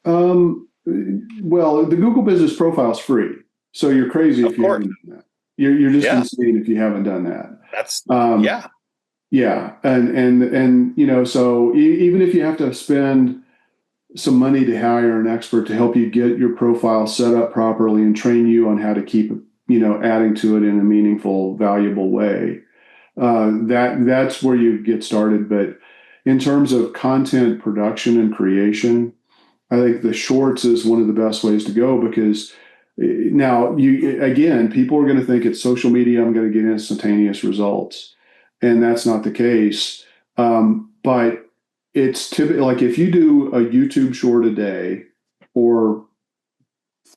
Speaker 2: Well, the Google business profile is free, so you're crazy if you haven't done that. You're just insane if you haven't done that.
Speaker 1: That's
Speaker 2: yeah, and so even if you have to spend some money to hire an expert to help you get your profile set up properly and train you on how to keep adding to it in a meaningful, valuable way, that's where you get started. But in terms of content production and creation, I think the shorts is one of the best ways to go, because now people are going to think it's social media, I'm going to get instantaneous results. And that's not the case. But it's typically like if you do a YouTube short a day or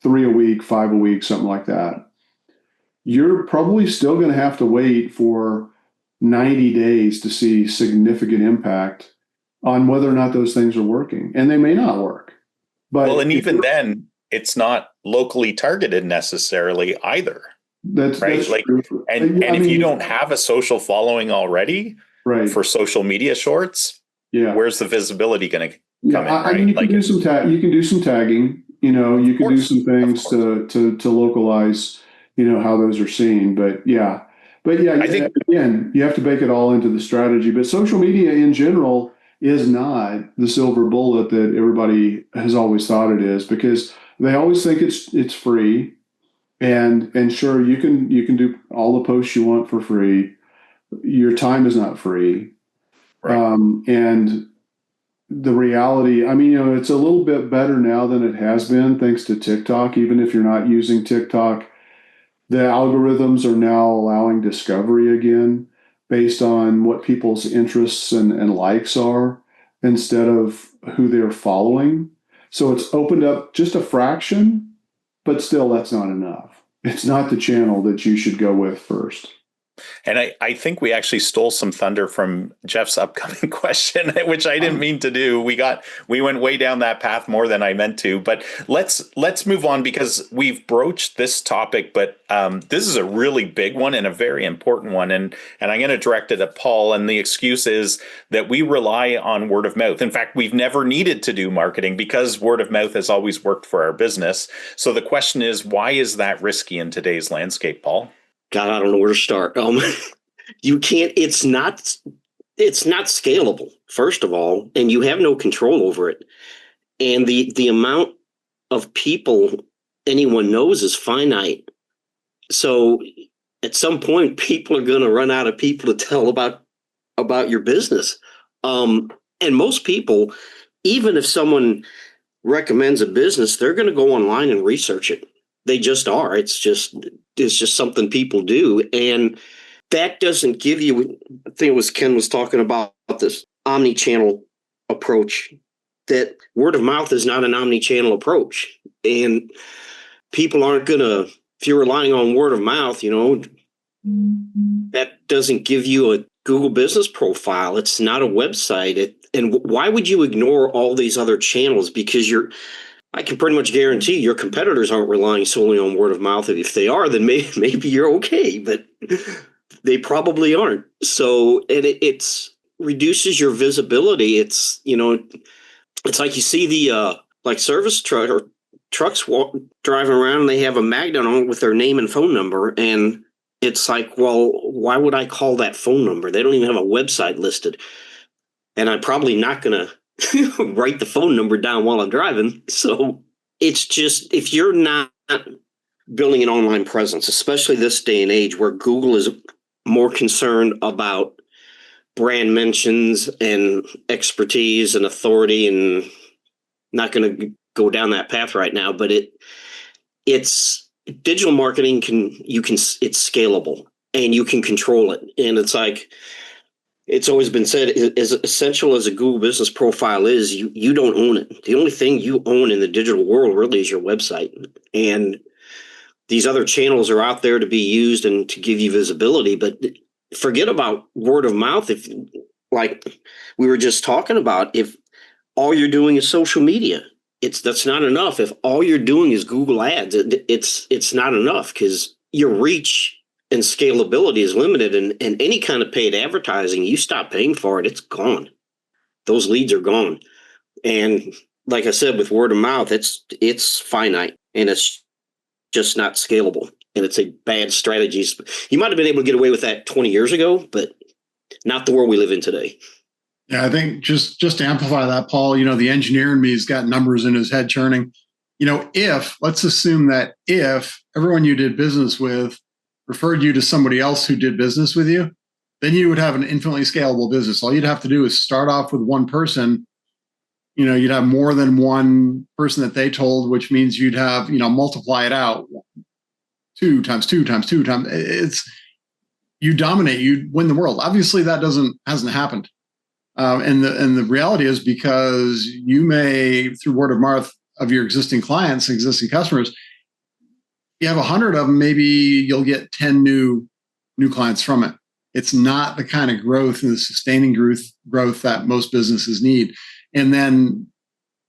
Speaker 2: 3 a week, 5 a week, something like that, you're probably still going to have to wait for 90 days to see significant impact on whether or not those things are working. And they may not work. But
Speaker 1: and even then, it's not locally targeted necessarily either.
Speaker 2: That's
Speaker 1: right.
Speaker 2: True.
Speaker 1: And if you don't have a social following already,
Speaker 2: right,
Speaker 1: for social media shorts, where's the visibility going to come in?
Speaker 2: I mean, you can do some tagging. You can do some things to localize, how those are seen. But I think again, you have to bake it all into the strategy. But social media in general is not the silver bullet that everybody has always thought it is, because they always think it's free. And sure, you can do all the posts you want for free. Your time is not free. Right. And the reality, it's a little bit better now than it has been, thanks to TikTok. Even if you're not using TikTok, the algorithms are now allowing discovery again based on what people's interests and likes are instead of who they're following. So it's opened up just a fraction, but still that's not enough. It's not the channel that you should go with first.
Speaker 1: And I think we actually stole some thunder from Jeff's upcoming question, which I didn't mean to do. We went way down that path more than I meant to. But let's move on, because we've broached this topic, but this is a really big one and a very important one. And I'm going to direct it at Paul. And the excuse is that we rely on word of mouth. In fact, we've never needed to do marketing because word of mouth has always worked for our business. So the question is, why is that risky in today's landscape, Paul?
Speaker 3: God, I don't know where to start. You can't, it's not scalable, first of all, and you have no control over it. And the amount of people anyone knows is finite. So at some point, people are going to run out of people to tell about your business. And most people, even if someone recommends a business, they're going to go online and research it. They just are. It's just something people do. And that doesn't give you, I think it was Ken was talking about this omni-channel approach, that word of mouth is not an omni-channel approach. And people aren't going to, if you're relying on word of mouth, that doesn't give you a Google business profile. It's not a website. And why would you ignore all these other channels? Because I can pretty much guarantee your competitors aren't relying solely on word of mouth. If they are, then maybe you're okay, but they probably aren't. So, and it's reduces your visibility. It's, it's like you see the like service truck or trucks driving around and they have a magnet on it with their name and phone number. And it's like, well, why would I call that phone number? They don't even have a website listed. And I'm probably not going to write the phone number down while I'm driving. So it's just, if you're not building an online presence, especially this day and age where Google is more concerned about brand mentions and expertise and authority, and not going to go down that path right now, but it's digital marketing it's scalable and you can control it. And it's like, it's always been said, as essential as a Google business profile is, you don't own it. The only thing you own in the digital world really is your website. And these other channels are out there to be used and to give you visibility, but forget about word of mouth. If, like we were just talking about, if all you're doing is social media, that's not enough. If all you're doing is Google ads, it's not enough, because your reach and scalability is limited, and any kind of paid advertising, you stop paying for it, it's gone. Those leads are gone. And like I said, with word of mouth, it's finite, and it's just not scalable. And it's a bad strategy. You might have been able to get away with that 20 years ago, but not the world we live in today.
Speaker 4: Yeah, I think just to amplify that, Paul, the engineer in me has got numbers in his head churning. Let's assume that if everyone you did business with referred you to somebody else who did business with you, then you would have an infinitely scalable business. All you'd have to do is start off with one person. You'd have more than one person that they told, which means you'd have, multiply it out 2 times 2 times 2 times. You dominate, you win the world. Obviously, that hasn't happened. And the reality is, because you may, through word of mouth of your existing clients, existing customers, you have 100 of them, maybe you'll get 10 new clients from it. It's not the kind of growth and the sustaining growth that most businesses need. And then,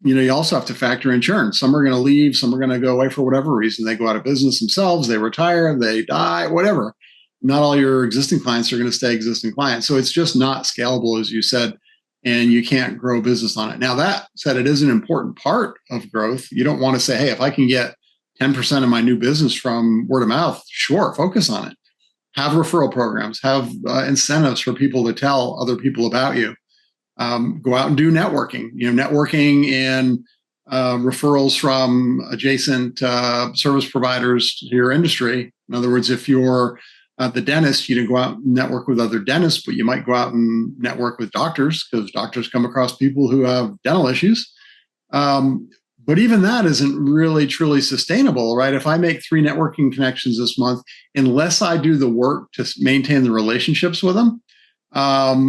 Speaker 4: you also have to factor in churn. Some are going to leave, some are going to go away for whatever reason. They go out of business themselves, they retire, they die, whatever. Not all your existing clients are going to stay existing clients. So it's just not scalable, as you said, and you can't grow business on it. Now, that said, it is an important part of growth. You don't want to say, hey, if I can get 10% of my new business from word of mouth, sure, focus on it. Have referral programs, have incentives for people to tell other people about you. Go out and do networking, networking and referrals from adjacent service providers to your industry. In other words, if you're the dentist, you didn't go out and network with other dentists, but you might go out and network with doctors, because doctors come across people who have dental issues. But even that isn't really truly sustainable, right? If I make 3 networking connections this month, unless I do the work to maintain the relationships with them,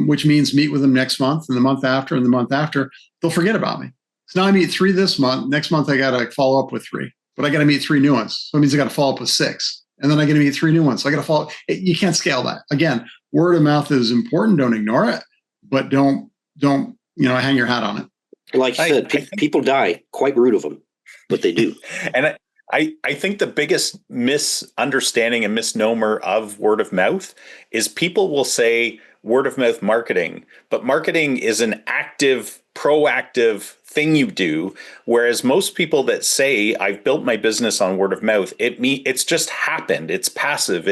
Speaker 4: which means meet with them next month and the month after and the month after, they'll forget about me. So now I meet 3 this month. Next month, I got to follow up with 3, but I got to meet 3 new ones. So it means I got to follow up with 6. And then I got to meet 3 new ones. So I got to follow. You can't scale that. Again, word of mouth is important. Don't ignore it, but don't hang your hat on it.
Speaker 3: Like I said, people die. Quite rude of them, but they do.
Speaker 1: And I think the biggest misunderstanding and misnomer of word of mouth is people will say word of mouth marketing, but marketing is an active, proactive thing you do. Whereas most people that say I've built my business on word of mouth, it's just happened. It's passive.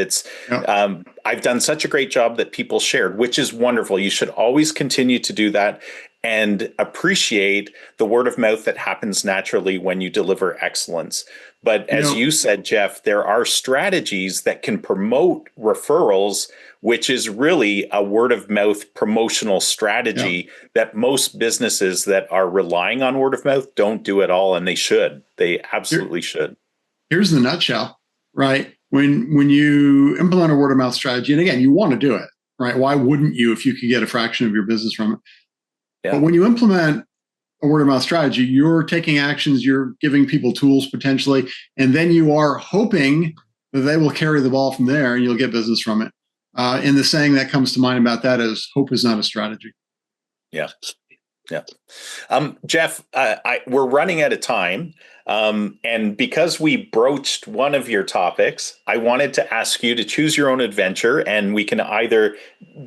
Speaker 1: I've done such a great job that people shared, which is wonderful. You should always continue to do that and appreciate the word of mouth that happens naturally when you deliver excellence. But as you said, Jeff, there are strategies that can promote referrals, which is really a word of mouth promotional strategy that most businesses that are relying on word of mouth don't do at all. And they should. They absolutely should. Here's
Speaker 4: the nutshell, right? When you implement a word of mouth strategy, and again, you want to do it, right? Why wouldn't you if you could get a fraction of your business from it? Yeah. But when you implement a word of mouth strategy, you're taking actions, you're giving people tools potentially, and then you are hoping that they will carry the ball from there and you'll get business from it. And the saying that comes to mind about that is, hope is not a strategy.
Speaker 1: Yeah. Yeah. Jeff, we're running out of time. And because we broached one of your topics, I wanted to ask you to choose your own adventure, and we can either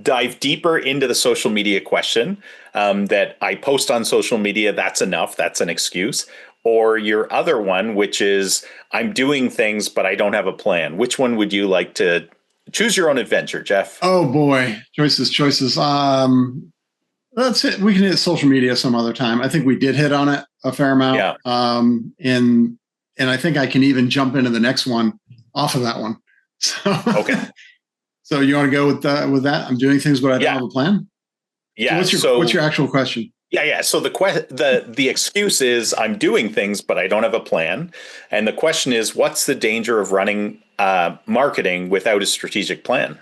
Speaker 1: dive deeper into the social media question that I post on social media. That's enough. That's an excuse. Or your other one, which is I'm doing things, but I don't have a plan. Which one would you like to choose your own adventure, Jeff?
Speaker 4: Oh boy. Choices. That's it. We can hit social media some other time. I think we did hit on it a fair amount.
Speaker 1: Yeah.
Speaker 4: And I think I can even jump into the next one off of that one. So,
Speaker 1: okay.
Speaker 4: So you want to go with that? I'm doing things, but I don't have a plan.
Speaker 1: Yeah.
Speaker 4: So what's your actual question?
Speaker 1: Yeah. So the excuse is I'm doing things, but I don't have a plan. And the question is, what's the danger of running marketing without a strategic plan?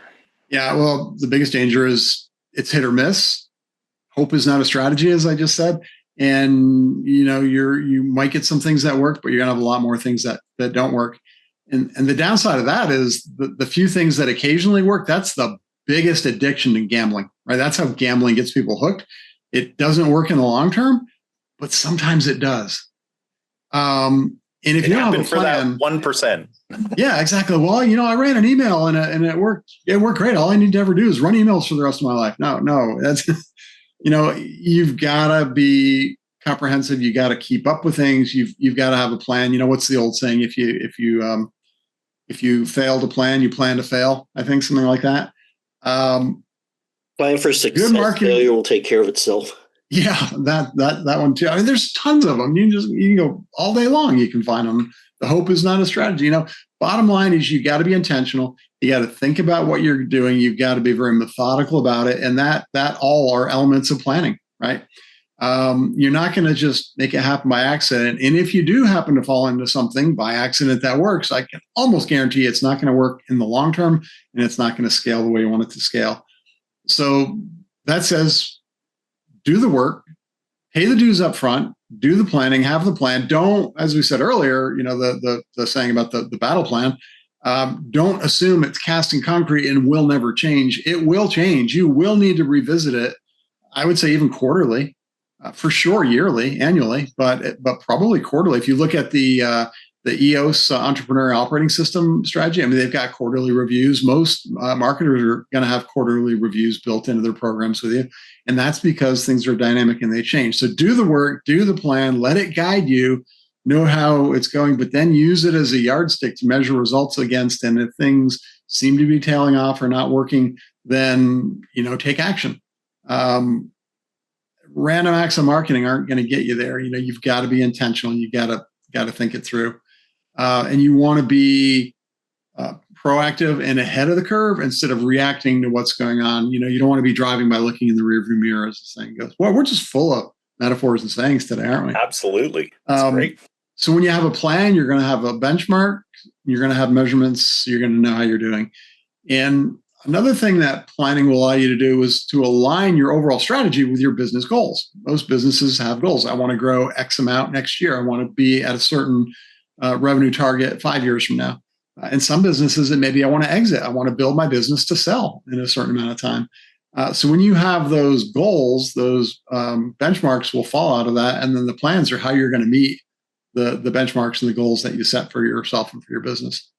Speaker 4: Yeah. Well, the biggest danger is it's hit or miss. Hope is not a strategy, as I just said. And, you might get some things that work, but you're going to have a lot more things that don't work. And the downside of that is the few things that occasionally work, that's the biggest addiction to gambling, right? That's how gambling gets people hooked. It doesn't work in the long term, but sometimes it does. And if you don't have a plan,
Speaker 1: for that 1%.
Speaker 4: Yeah, exactly. Well, I ran an email and it worked. It worked great. All I need to ever do is run emails for the rest of my life. No, that's, you've got to be comprehensive. You got to keep up with things. You've got to have a plan. What's the old saying? If you fail to plan, you plan to fail. I think something like that.
Speaker 3: Plan for success. Failure will take care of itself.
Speaker 4: Yeah, that one too. I mean, there's tons of them. You can go all day long. You can find them. The hope is not a strategy. Bottom line is you got to be intentional. You got to think about what you're doing. You've got to be very methodical about it. And that all are elements of planning, right? You're not going to just make it happen by accident. And if you do happen to fall into something by accident that works, I can almost guarantee it's not going to work in the long term, and it's not going to scale the way you want it to scale. So that says, do the work, pay the dues up front, do the planning, have the plan. Don't, as we said earlier, the saying about the battle plan, don't assume it's cast in concrete and will never change. It will change. You will need to revisit it. I would say even quarterly, for sure, yearly, annually, but probably quarterly. If you look at the EOS entrepreneurial operating system strategy, I mean, they've got quarterly reviews. Most marketers are going to have quarterly reviews built into their programs with you. And that's because things are dynamic and they change. So do the work, do the plan, let it guide you, know how it's going, but then use it as a yardstick to measure results against. And if things seem to be tailing off or not working, then, take action. Random acts of marketing aren't going to get you there. You've got to be intentional. You got to think it through. And you want to be proactive and ahead of the curve instead of reacting to what's going on. You don't want to be driving by looking in the rearview mirror, as the saying goes. Well, we're just full of metaphors and sayings today, aren't we?
Speaker 1: Absolutely. That's great.
Speaker 4: So when you have a plan, you're going to have a benchmark, you're going to have measurements, you're going to know how you're doing. And another thing that planning will allow you to do is to align your overall strategy with your business goals. Most businesses have goals. I want to grow X amount next year. I want to be at a certain revenue target 5 years from now. In some businesses, it may be I want to exit. I want to build my business to sell in a certain amount of time. So when you have those goals, those benchmarks will fall out of that. And then the plans are how you're going to meet the benchmarks and the goals that you set for yourself and for your business.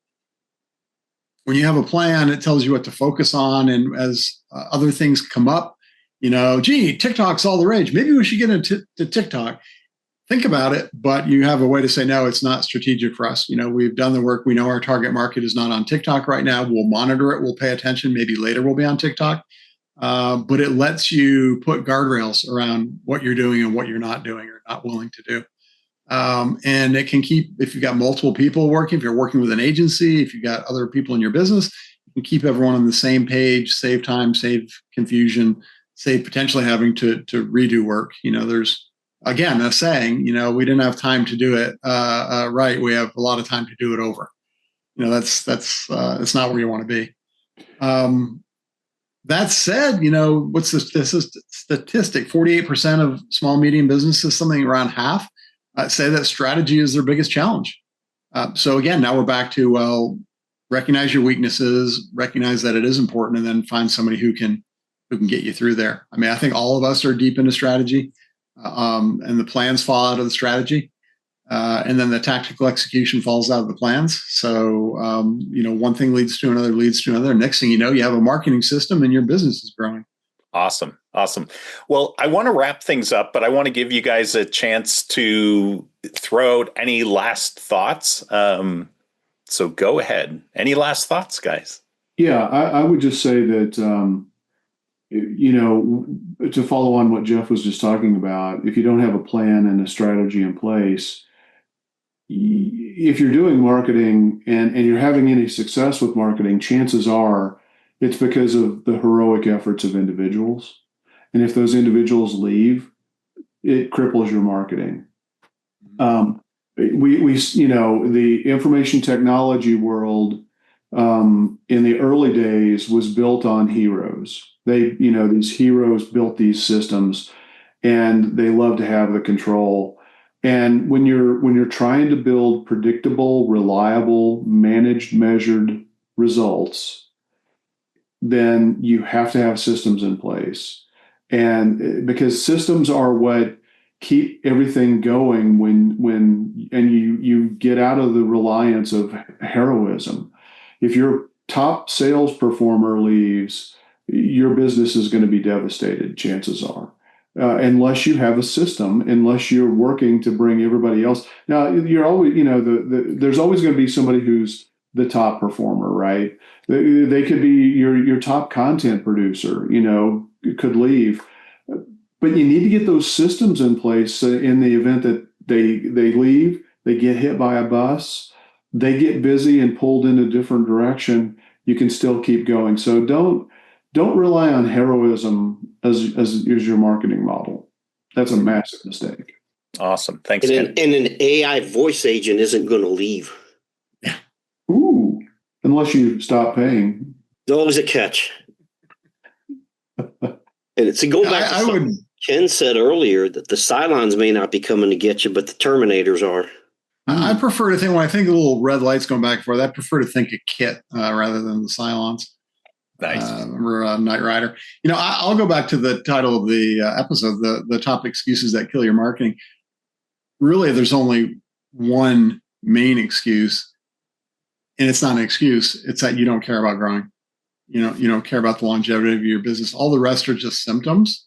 Speaker 4: When you have a plan, it tells you what to focus on. And as other things come up, TikTok's all the rage. Maybe we should get into TikTok. Think about it, but you have a way to say, no, it's not strategic for us. We've done the work. We know our target market is not on TikTok right now. We'll monitor it. We'll pay attention. Maybe later we'll be on TikTok. But it lets you put guardrails around what you're doing and what you're not doing or not willing to do. And it can keep, if you've got multiple people working, if you're working with an agency, if you've got other people in your business, you can keep everyone on the same page, save time, save confusion, save potentially having to redo work. There's, again, a saying, we didn't have time to do it right. We have a lot of time to do it over. That's not where you want to be. That said, what's the statistic? 48% of small, medium businesses, something around half, say that strategy is their biggest challenge. So again, now we're back to, recognize your weaknesses, recognize that it is important, and then find somebody who can get you through there. I mean, I think all of us are deep into strategy. And the plans fall out of the strategy, and then the tactical execution falls out of the plans. So, one thing leads to another. Next thing you know, you have a marketing system and your business is growing.
Speaker 1: Awesome. Well, I want to wrap things up, but I want to give you guys a chance to throw out any last thoughts. So go ahead. Any last thoughts, guys?
Speaker 2: Yeah, I would just say that, to follow on what Jeff was just talking about, if you don't have a plan and a strategy in place, if you're doing marketing and you're having any success with marketing, chances are it's because of the heroic efforts of individuals. And if those individuals leave, it cripples your marketing. The information technology world in the early days was built on heroes. These heroes built these systems and they love to have the control. And when you're trying to build predictable, reliable, managed, measured results, then you have to have systems in place. And because systems are what keep everything going and you get out of the reliance of heroism. If your top sales performer leaves, your business is going to be devastated, chances are. Unless you have a system, unless you're working to bring everybody else. Now, you're always, there's always going to be somebody who's the top performer, right? They could be your top content producer, could leave. But you need to get those systems in place so in the event that they leave, they get hit by a bus, they get busy and pulled in a different direction, you can still keep going. So don't rely on heroism as your marketing model. That's a massive mistake.
Speaker 1: Awesome. Thanks.
Speaker 3: And an AI voice agent isn't going to leave.
Speaker 2: Ooh, unless you stop paying.
Speaker 3: There's always a catch. And it's going back to something Ken said earlier, that the Cylons may not be coming to get you, but the Terminators are.
Speaker 4: I prefer to think, when I think of little red lights going back and forth, I prefer to think a kit rather than the Cylons.
Speaker 1: Nice.
Speaker 4: Remember Knight Rider? I'll go back to the title of the episode, the top excuses that kill your marketing. Really, there's only one main excuse, and it's not an excuse. It's that you don't care about growing. You don't care about the longevity of your business. All the rest are just symptoms.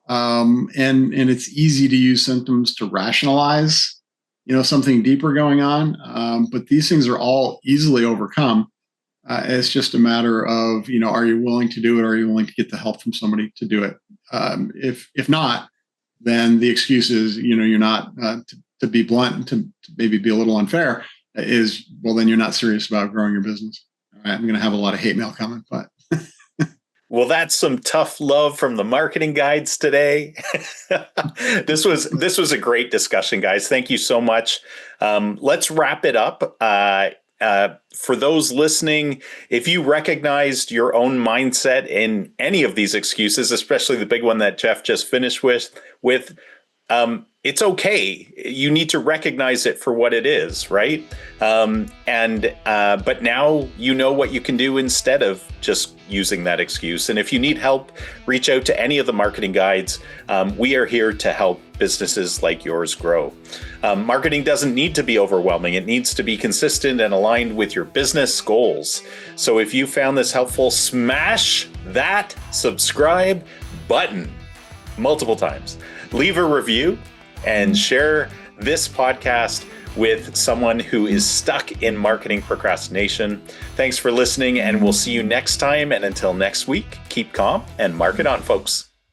Speaker 4: And it's easy to use symptoms to rationalize, something deeper going on. But these things are all easily overcome. It's just a matter of, are you willing to do it? Or are you willing to get the help from somebody to do it? If not, then the excuse is, you're not, to be blunt, to maybe be a little unfair, is, well, then you're not serious about growing your business. All right, I'm going to have a lot of hate mail coming, but.
Speaker 1: Well, that's some tough love from the marketing guides today. This was a great discussion, guys. Thank you so much. Let's wrap it up. For those listening, if you recognized your own mindset in any of these excuses, especially the big one that Jeff just finished with, it's okay. You need to recognize it for what it is, right? But now you know what you can do instead of just using that excuse. And if you need help, reach out to any of the marketing guides. We are here to help businesses like yours grow. Marketing doesn't need to be overwhelming. It needs to be consistent and aligned with your business goals. So if you found this helpful, smash that subscribe button multiple times. Leave a review and share this podcast with someone who is stuck in marketing procrastination. Thanks for listening, and we'll see you next time. And until next week, keep calm and market on, folks.